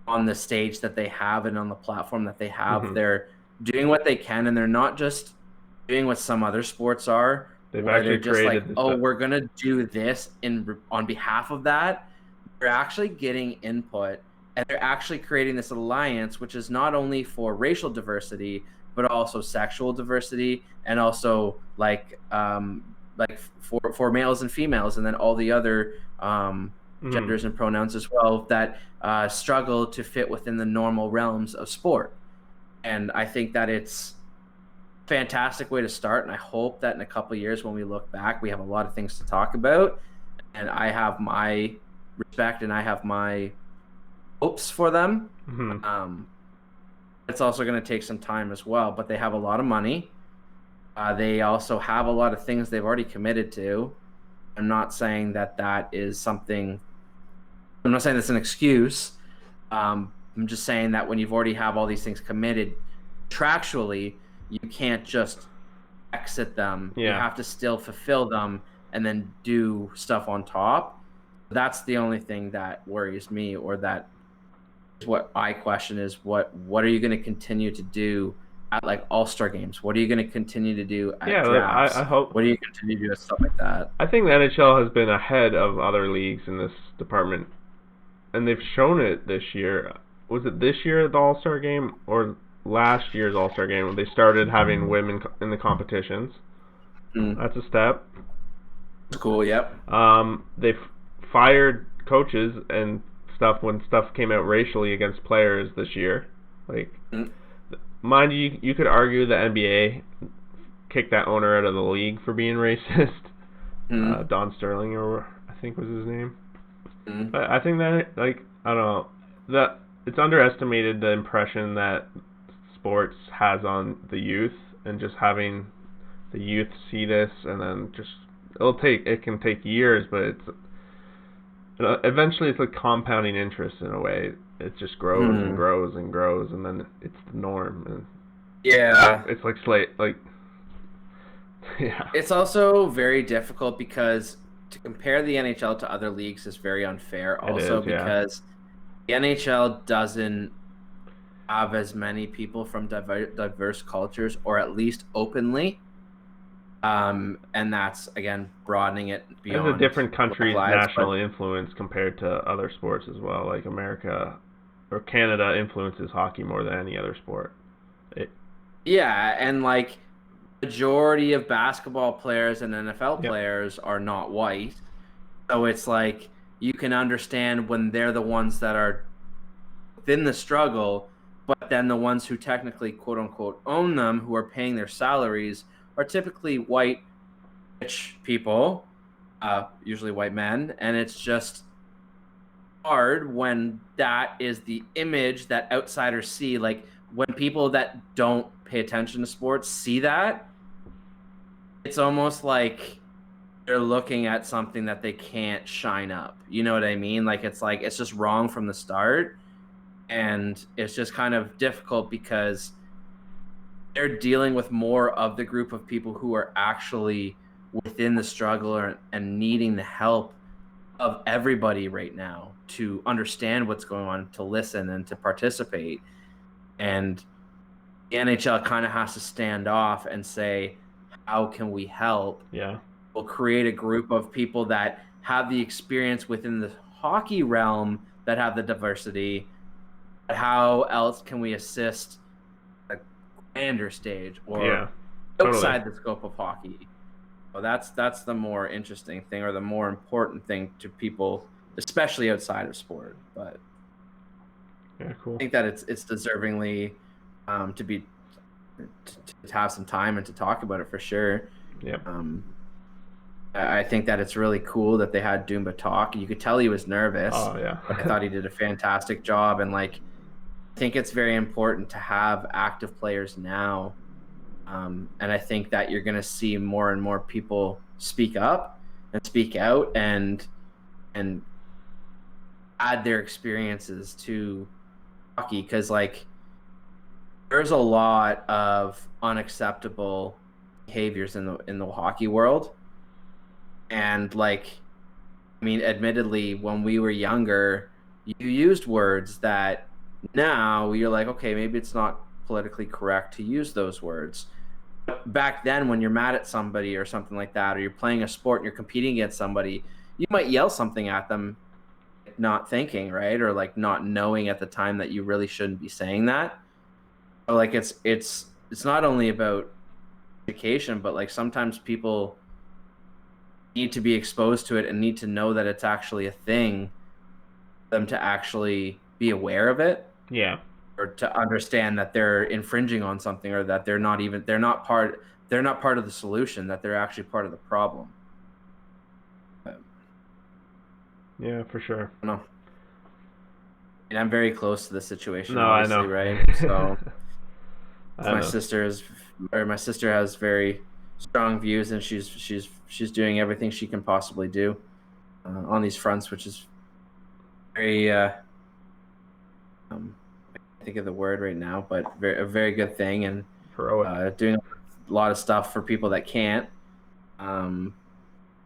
Speaker 2: on the stage that they have and on the platform that they have,
Speaker 1: Hmm.
Speaker 2: they're doing what they can, and they're not just doing what some other sports are,
Speaker 1: They've
Speaker 2: where they're
Speaker 1: actually
Speaker 2: just like,
Speaker 1: created this.
Speaker 2: oh, we're gonna do this on behalf of that. They're actually getting input, and they're actually creating this alliance, which is not only for racial diversity, but also sexual diversity, and also like for males and females, and then all the other
Speaker 1: Mhm.
Speaker 2: genders and pronouns as well that struggle to fit within the normal realms of sport. And I think that it's a fantastic way to start. And I hope that in a couple of years, when we look back, we have a lot of things to talk about. And I have my respect and I have my hopes for them.
Speaker 1: Mhm.
Speaker 2: Um, it's also going to take some time as well, but they have a lot of money. They also have a lot of things they've already committed to. I'm not saying that that is something. I'm not saying that's an excuse. I'm just saying that when you've already have all these things committed contractually, you can't just exit them. You
Speaker 1: Yeah.
Speaker 2: have to still fulfill them and then do stuff on top. That's the only thing that worries me, or that is what I question is what are you going to continue to do at like all-star games? What are you going to continue to do at
Speaker 1: Yeah. I
Speaker 2: drafts?
Speaker 1: hope.
Speaker 2: What are you continue to do at stuff like that?
Speaker 1: I think the NHL has been ahead of other leagues in this department, and they've shown it this year. Was it this year at the All Star game or last year's All Star game when they started having women in the competitions?
Speaker 2: Mm,
Speaker 1: That's a step.
Speaker 2: it's cool. Yep.
Speaker 1: They've fired coaches and stuff when stuff came out racially against players this year. Like,
Speaker 2: Mm,
Speaker 1: mind you, you could argue the NBA kicked that owner out of the league for being racist.
Speaker 2: mm,
Speaker 1: Don Sterling, or I think was his name.
Speaker 2: mm,
Speaker 1: But I think that, like, I don't know, that it's underestimated the impression that sports has on the youth, and just having the youth see this, and then just it can take years, but it's eventually it's like compounding interest in a way. It just grows and
Speaker 2: mm.
Speaker 1: grows and grows, and then it's the norm, and
Speaker 2: Yeah.
Speaker 1: it's like slate, like yeah,
Speaker 2: It's also very difficult because to compare the NHL to other leagues is very unfair,
Speaker 1: it
Speaker 2: also
Speaker 1: is, yeah,
Speaker 2: because the NHL doesn't have as many people from diverse cultures, or at least openly. And that's again broadening it
Speaker 1: it has a
Speaker 2: beyond
Speaker 1: different
Speaker 2: Black
Speaker 1: country's
Speaker 2: Lives. But
Speaker 1: national influence compared to other sports as well. Like America or Canada influences hockey more than any other sport. It,
Speaker 2: yeah, and like majority of basketball players and NFL
Speaker 1: yep,
Speaker 2: players are not white. So it's like you can understand when they're the ones that are within the struggle, but then the ones who technically quote unquote own them, who are paying their salaries, are typically white rich people, usually white men, and it's just hard when that is the image that outsiders see. Like when people that don't pay attention to sports see that, it's almost like they're looking at something that they can't shine up. You know what I mean? Like it's just wrong from the start. And it's just kind of difficult because they're dealing with more of the group of people who are actually within the struggle and needing the help of everybody right now to understand what's going on, to listen and to participate. And the NHL kind of has to stand off and say, how can we help?
Speaker 1: yeah,
Speaker 2: We'll create a group of people that have the experience within the hockey realm, that have the diversity. How else can we assist a grander stage
Speaker 1: yeah,
Speaker 2: or
Speaker 1: totally.
Speaker 2: outside the scope of hockey? Well, that's the more interesting thing, or the more important thing to people, especially outside of sport. But
Speaker 1: Yeah,
Speaker 2: I
Speaker 1: cool.
Speaker 2: think that it's deservingly to be to have some time and to talk about it for sure.
Speaker 1: Yep.
Speaker 2: Um, I think that it's really cool that they had Doomba talk. You could tell he was nervous,
Speaker 1: Oh yeah.
Speaker 2: but I thought he did a fantastic job. And like, I think it's very important to have active players now. And I think that you're going to see more and more people speak up and speak out and add their experiences to hockey because like there's a lot of unacceptable behaviors in the hockey world, and like I mean, admittedly, when we were younger, you used words that now you're like, okay, maybe it's not politically correct to use those words. But back then, when you're mad at somebody or something like that, or you're playing a sport and you're competing against somebody, you might yell something at them, not thinking, right? Or like not knowing at the time that you really shouldn't be saying that. So like it's not only about education, but like sometimes people need to be exposed to it and need to know that it's actually a thing for them to actually be aware of it
Speaker 1: Yeah.
Speaker 2: or to understand that they're infringing on something or that they're not part of the solution, that they're actually part of the problem.
Speaker 1: Yeah, for sure.
Speaker 2: I don't know. And I'm very close to the situation,
Speaker 1: No, I
Speaker 2: obviously,
Speaker 1: know.
Speaker 2: right? So
Speaker 1: I
Speaker 2: my
Speaker 1: know.
Speaker 2: sister has very strong views, and she's doing everything she can possibly do on these fronts, which is very I can't think of the word right now, but a very good thing, and
Speaker 1: Heroic.
Speaker 2: doing a lot of stuff for people that can't. And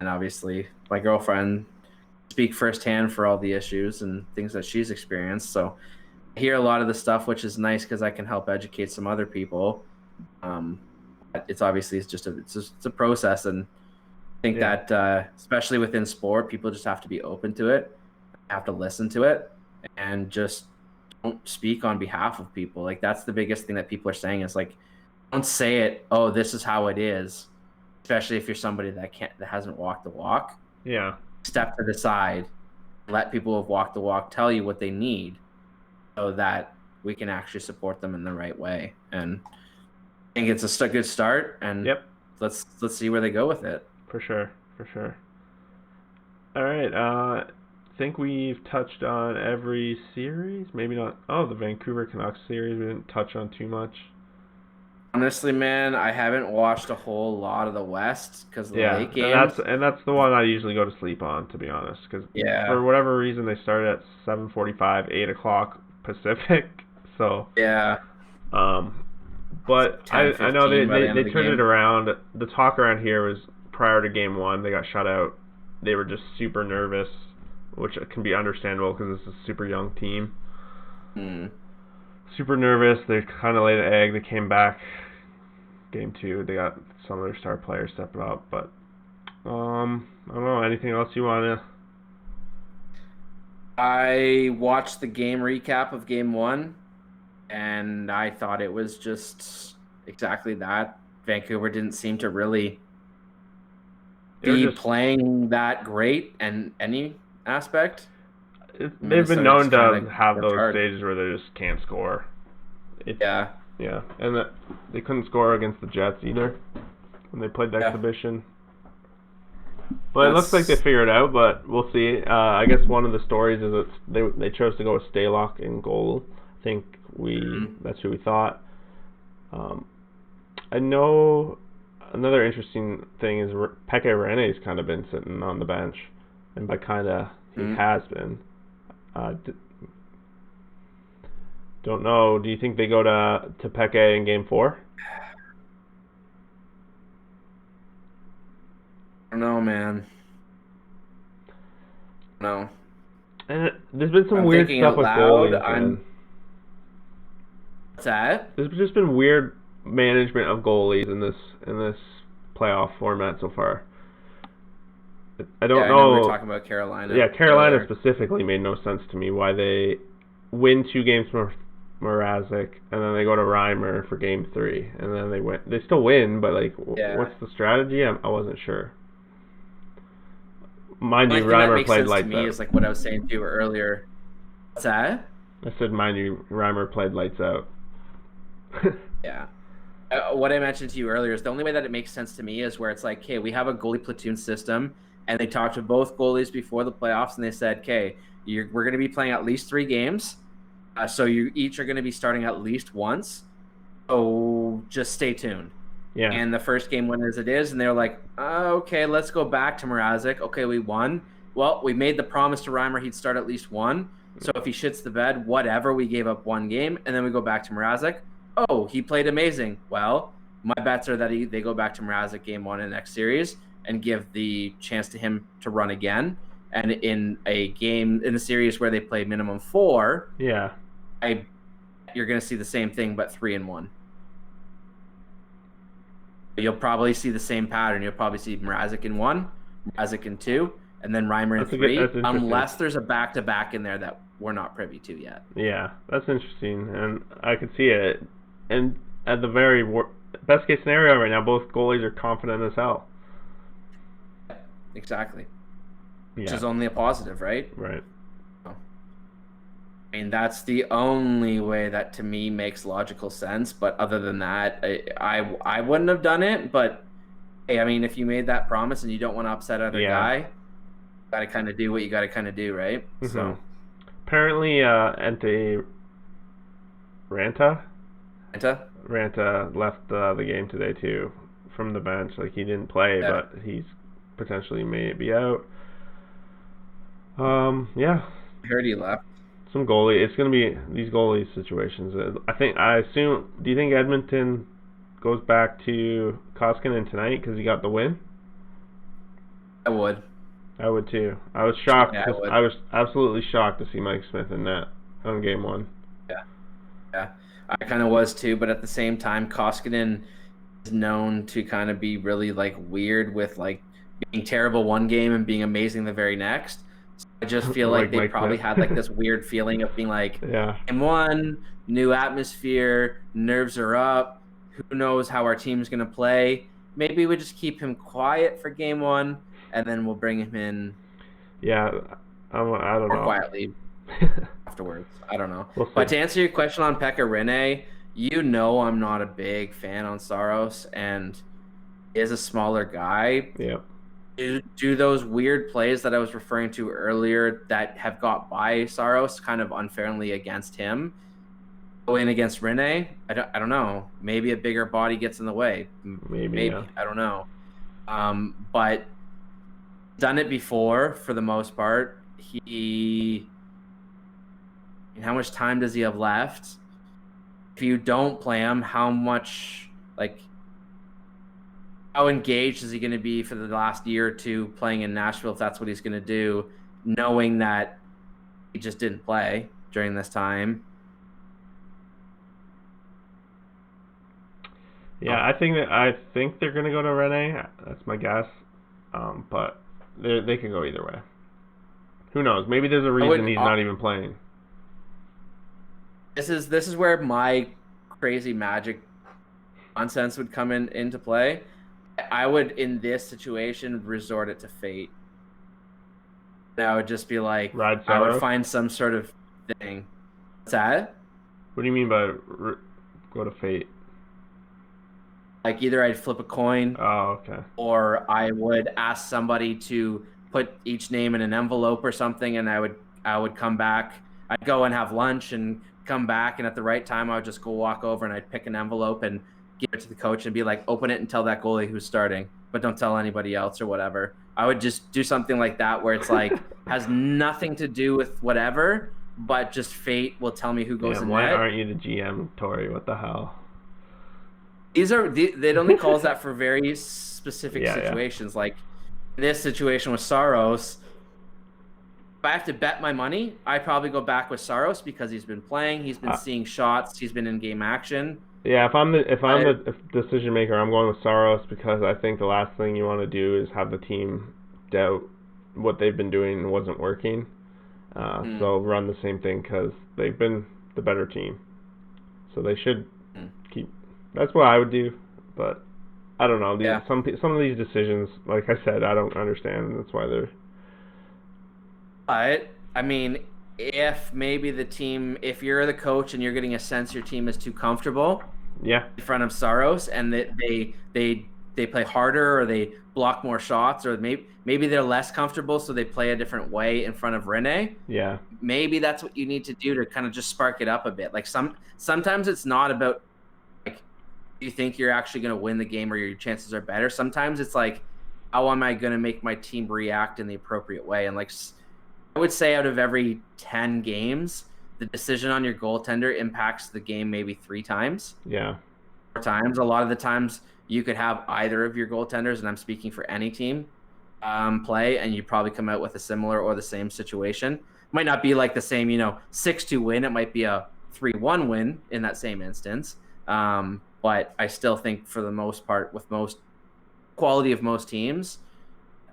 Speaker 2: obviously, my girlfriend speak firsthand for all the issues and things that she's experienced. So I hear a lot of the stuff, which is nice because I can help educate some other people. But it's obviously it's a process, and I think
Speaker 1: Yeah.
Speaker 2: that especially within sport, people just have to be open to it, have to listen to it, and just don't speak on behalf of people. Like that's the biggest thing that people are saying is like, don't say it. Oh, this is how it is. Especially if you're somebody that hasn't walked the walk.
Speaker 1: Yeah.
Speaker 2: Step to the side, let people who've walked the walk tell you what they need, so that we can actually support them in the right way. And I think it's a good start. And
Speaker 1: Yep.
Speaker 2: let's see where they go with it.
Speaker 1: For sure. For sure. All right. I think we've touched on every series. Maybe not. Oh, the Vancouver Canucks series we didn't touch on too much.
Speaker 2: Honestly, man, I haven't watched a whole lot of the West because of the
Speaker 1: Yeah,
Speaker 2: late
Speaker 1: and
Speaker 2: games.
Speaker 1: that's the one I usually go to sleep on, to be honest, because for
Speaker 2: Yeah,
Speaker 1: whatever reason they started at 7:45, 8 o'clock Pacific. So,
Speaker 2: yeah,
Speaker 1: um, but
Speaker 2: ten
Speaker 1: I know
Speaker 2: fifteen by the end
Speaker 1: they
Speaker 2: of the
Speaker 1: turned it
Speaker 2: game.
Speaker 1: around. The talk around here was prior to game one, they got shut out. They were just super nervous, which can be understandable because it's a super young team.
Speaker 2: Hmm.
Speaker 1: Super nervous. They kind of laid an egg. They came back game two. They got some of their star players stepping up, but I don't know. Anything else you want to?
Speaker 2: I watched the game recap of game one, and I thought it was just exactly that. Vancouver didn't seem to really
Speaker 1: They were
Speaker 2: be
Speaker 1: just.
Speaker 2: playing that great in any aspect.
Speaker 1: They've been
Speaker 2: Minnesota
Speaker 1: known
Speaker 2: just kind of
Speaker 1: to have
Speaker 2: worked
Speaker 1: those
Speaker 2: hard.
Speaker 1: stages where they just can't score. It's
Speaker 2: Yeah,
Speaker 1: yeah, and they couldn't score against the Jets either when they played the
Speaker 2: yeah.
Speaker 1: exhibition. But it looks like they
Speaker 2: That's
Speaker 1: figured it out. But we'll see. I guess one of the stories is that they chose to go with Stalock in goal. I think that's who we thought. Um, I know another interesting thing is Pekka Rinne's kind of been sitting on the bench, and by kind of he has been. Don't know. Do you think they go to Pekka in Game 4?
Speaker 2: I don't know, man. No,
Speaker 1: And there's been some
Speaker 2: I'm
Speaker 1: weird
Speaker 2: thinking
Speaker 1: stuff
Speaker 2: out
Speaker 1: with
Speaker 2: loud.
Speaker 1: goalies, man.
Speaker 2: What's that?
Speaker 1: There's just been weird management of goalies in this playoff format so far. I
Speaker 2: Yeah,
Speaker 1: don't
Speaker 2: I know we were
Speaker 1: know.
Speaker 2: talking about Carolina
Speaker 1: Yeah, Carolina
Speaker 2: earlier.
Speaker 1: specifically made no sense to me why they win 2 games from Mrazek and then they go to Reimer for game 3 and then they still win, but like
Speaker 2: Yeah.
Speaker 1: what's the strategy? I wasn't sure. Mind
Speaker 2: The
Speaker 1: you,
Speaker 2: only thing that
Speaker 1: Reimer
Speaker 2: makes
Speaker 1: played
Speaker 2: sense to
Speaker 1: lights
Speaker 2: me
Speaker 1: out.
Speaker 2: is like what I was saying to you earlier. What's that?
Speaker 1: I said, mind you, Reimer played lights out.
Speaker 2: Yeah. What I mentioned to you earlier is the only way that it makes sense to me is where it's like, okay, we have a goalie platoon system, and they talked to both goalies before the playoffs, and they said, okay, we're going to be playing at least 3 games, so you each are going to be starting at least once. So just stay tuned.
Speaker 1: Yeah.
Speaker 2: And the first game went as it is, and they're like, okay, let's go back to Mrazek. Okay, we won. Well, we made the promise to Reimer he'd start at least one. So if he shits the bed, whatever, we gave up one game, and then we go back to Mrazek. Oh, he played amazing. Well, my bets are that they go back to Mrazek game one in the next series and give the chance to him to run again. And in a series where they play minimum 4,
Speaker 1: Yeah.
Speaker 2: You're going to see the same thing, but 3-1. You'll probably see the same pattern. You'll probably see Mrazek in 1, Mrazek in 2, and then Reimer in 3, unless there's a back-to-back in there that we're not privy to yet.
Speaker 1: Yeah, that's interesting, and I could see it. And at the very best case scenario right now, both goalies are confident as hell.
Speaker 2: Exactly.
Speaker 1: Yeah.
Speaker 2: Which is only a positive, right?
Speaker 1: Right.
Speaker 2: I mean, that's the only way that to me makes logical sense. But other than that, I wouldn't have done it. But hey, I mean, if you made that promise and you don't want to upset other guy, you got to kind of do what you got to kind of do, right?
Speaker 1: Mm-hmm.
Speaker 2: So
Speaker 1: apparently, Ante Ranta left the game today too from the bench. Like he didn't play, but he's potentially may be out. Yeah.
Speaker 2: I heard he left.
Speaker 1: Some goalie. It's going to be these goalie situations. I assume. Do you think Edmonton goes back to Koskinen tonight because he got the win?
Speaker 2: I would.
Speaker 1: I would too. I was shocked.
Speaker 2: Yeah,
Speaker 1: I was absolutely shocked to see Mike Smith in net on game 1.
Speaker 2: Yeah. I kind of was too, but at the same time, Koskinen is known to kind of be really like weird with like being terrible one game and being amazing the very next. I just feel like they probably had like this weird feeling of being like, game 1, new atmosphere, nerves are up. Who knows how our team's going to play? Maybe we just keep him quiet for game 1, and then we'll bring him in.
Speaker 1: Yeah, I don't know.
Speaker 2: Quietly afterwards. I don't know.
Speaker 1: We'll see.
Speaker 2: But to answer your question on Pekka Rinne, I'm not a big fan on Saros, and he is a smaller guy.
Speaker 1: Yeah.
Speaker 2: Do those weird plays that I was referring to earlier that have got by Saros kind of unfairly against him go in against Rinne? I don't know. Maybe a bigger body gets in the way. Maybe. Yeah. I don't know. But done it before for the most part. How much time does he have left? If you don't play him, how engaged is he going to be for the last year or two playing in Nashville if that's what he's going to do, knowing that he just didn't play during this time?
Speaker 1: Yeah, I think they're going to go to Rinne. That's my guess. But they can go either way. Who knows? Maybe there's a reason he's not even playing.
Speaker 2: This is where my crazy magic nonsense would come into play. I would, in this situation, resort it to fate. And I would just be like, I would find some sort of thing. What's that?
Speaker 1: What do you mean by go to fate?
Speaker 2: Like either I'd flip a coin.
Speaker 1: Oh, okay.
Speaker 2: Or I would ask somebody to put each name in an envelope or something, and I would come back. I'd go and have lunch and come back, and at the right time I would just go walk over and I'd pick an envelope and give it to the coach and be like, open it and tell that goalie who's starting, but don't tell anybody else or whatever. I would just do something like that where it's like has nothing to do with whatever, but just fate will tell me who goes in
Speaker 1: why
Speaker 2: net.
Speaker 1: Aren't you the GM, Tori? What the hell?
Speaker 2: They'd only calls that for very specific situations. Like in this situation with Saros, if I have to bet my money, I'd probably go back with Saros because he's been playing, he's been seeing shots, he's been in game action.
Speaker 1: Yeah, if I'm the decision maker, I'm going with Saros because I think the last thing you want to do is have the team doubt what they've been doing wasn't working. So run the same thing because they've been the better team. So they should keep. That's what I would do, but I don't know. Some of these decisions, like I said, I don't understand, and that's why they're.
Speaker 2: But I mean, if maybe the team, if you're the coach and you're getting a sense your team is too comfortable, in front of Saros, and that they play harder or they block more shots, or maybe they're less comfortable, so they play a different way in front of Rinne.
Speaker 1: Yeah. Maybe
Speaker 2: that's what you need to do to kind of just spark it up a bit. Like sometimes it's not about like you think you're actually going to win the game or your chances are better. Sometimes it's like, how am I going to make my team react in the appropriate way? And like I would say out of every 10 games, the decision on your goaltender impacts the game maybe 3 times.
Speaker 1: Yeah.
Speaker 2: 4 times. A lot of the times you could have either of your goaltenders, and I'm speaking for any team, play, and you probably come out with a similar or the same situation. Might not be like the same, 6-2 win. It might be a 3-1 win in that same instance. But I still think for the most part, with most quality of most teams,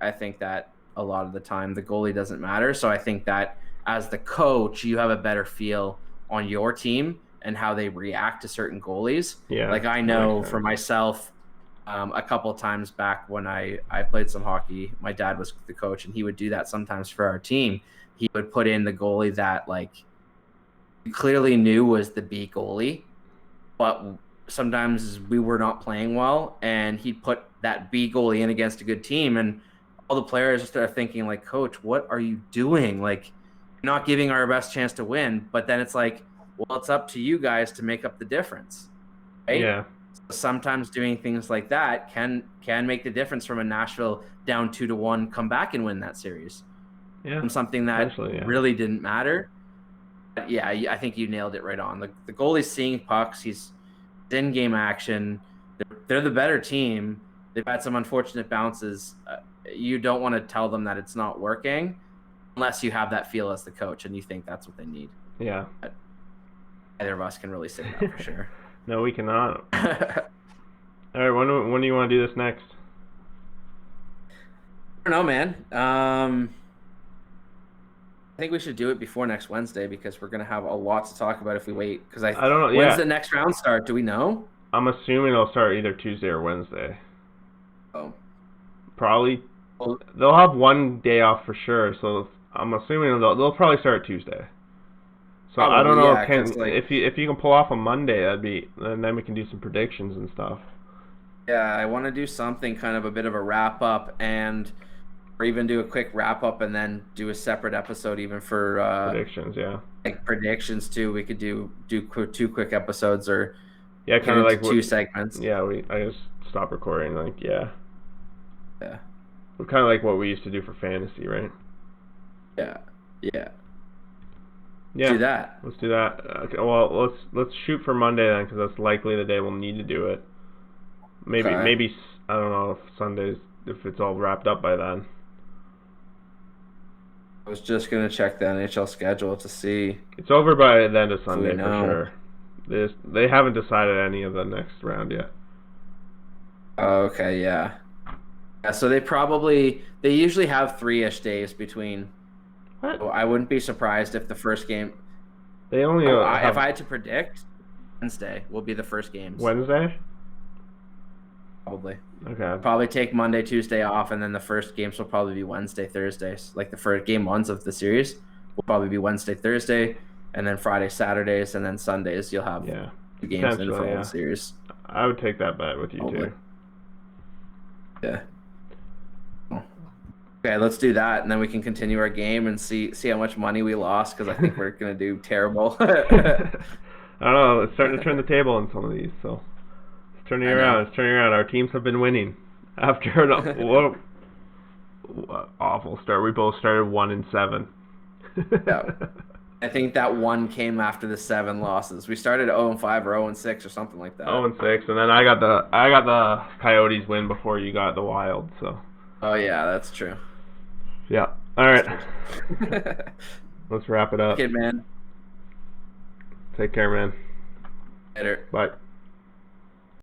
Speaker 2: I think that a lot of the time the goalie doesn't matter. So I think that as the coach, you have a better feel on your team and how they react to certain goalies.
Speaker 1: Yeah.
Speaker 2: Like I know for myself, a couple of times back when I played some hockey, my dad was the coach, and he would do that sometimes for our team. He would put in the goalie that like you clearly knew was the B goalie, but sometimes we were not playing well, and he'd put that B goalie in against a good team, and all the players start thinking like, Coach, what are you doing? Like, you're not giving our best chance to win. But then it's like, well, it's up to you guys to make up the difference, right?
Speaker 1: Yeah.
Speaker 2: So sometimes doing things like that can make the difference from a Nashville down 2-1 come back and win that series.
Speaker 1: Yeah.
Speaker 2: From something that really didn't matter. But yeah, I think you nailed it right on. The goalie's seeing pucks. He's in game action. They're the better team. They've had some unfortunate bounces. You don't want to tell them that it's not working unless you have that feel as the coach and you think that's what they need.
Speaker 1: Yeah.
Speaker 2: But neither of us can really say that for sure.
Speaker 1: No, we cannot. All right, when do you want to do this next?
Speaker 2: I don't know, man. I think we should do it before next Wednesday because we're going to have a lot to talk about if we wait. Because I don't know. When's the next round start? Do we know?
Speaker 1: I'm assuming it'll start either Tuesday or Wednesday.
Speaker 2: Oh.
Speaker 1: Probably. They'll have one day off for sure, so I'm assuming they'll probably start Tuesday. So probably, I don't know if you can pull off a Monday, and then we can do some predictions and stuff.
Speaker 2: Yeah, I want to do something kind of a bit of a wrap up, or even do a quick wrap up and then do a separate episode even for
Speaker 1: predictions. Yeah,
Speaker 2: like predictions too. We could do 2 quick episodes or
Speaker 1: kind of like
Speaker 2: 2 segments.
Speaker 1: Yeah, I just stopped recording.
Speaker 2: Yeah.
Speaker 1: Kind of like what we used to do for fantasy, right?
Speaker 2: Yeah.
Speaker 1: Yeah.
Speaker 2: Do that.
Speaker 1: Let's do that. Okay, well, let's shoot for Monday then, because that's likely the day we'll need to do it. Maybe I don't know if Sundays, if it's all wrapped up by then.
Speaker 2: I was just gonna check the NHL schedule to see.
Speaker 1: It's over by the end of Sunday for sure. They haven't decided any of the next round yet.
Speaker 2: Oh, okay, yeah. Yeah, so they usually have 3-ish days between.
Speaker 1: What?
Speaker 2: So I wouldn't be surprised if the first game.
Speaker 1: They only.
Speaker 2: If I had to predict, Wednesday will be the first games.
Speaker 1: Wednesday?
Speaker 2: Probably.
Speaker 1: Okay.
Speaker 2: Probably take Monday, Tuesday off, and then the first games will probably be Wednesday, Thursdays. Like the first game ones of the series will probably be Wednesday, Thursday, and then Friday, Saturdays, and then Sundays you'll have 2 games in for the series.
Speaker 1: I would take that bet with you too.
Speaker 2: Yeah. Okay, let's do that, and then we can continue our game and see how much money we lost, because I think we're gonna do terrible.
Speaker 1: I don't know. It's starting to turn the table on some of these, so it's turning around. It's turning around. Our teams have been winning after what awful start. We both started 1-7.
Speaker 2: Yeah. I think that one came after the 7 losses. We started 0-5 or 0-6 or something like that.
Speaker 1: 0-6, and then I got the Coyotes win before you got the Wild. So.
Speaker 2: Oh yeah, that's true.
Speaker 1: Yeah. All right. Let's wrap it up.
Speaker 2: Okay, man.
Speaker 1: Take care, man.
Speaker 2: Later.
Speaker 1: Bye.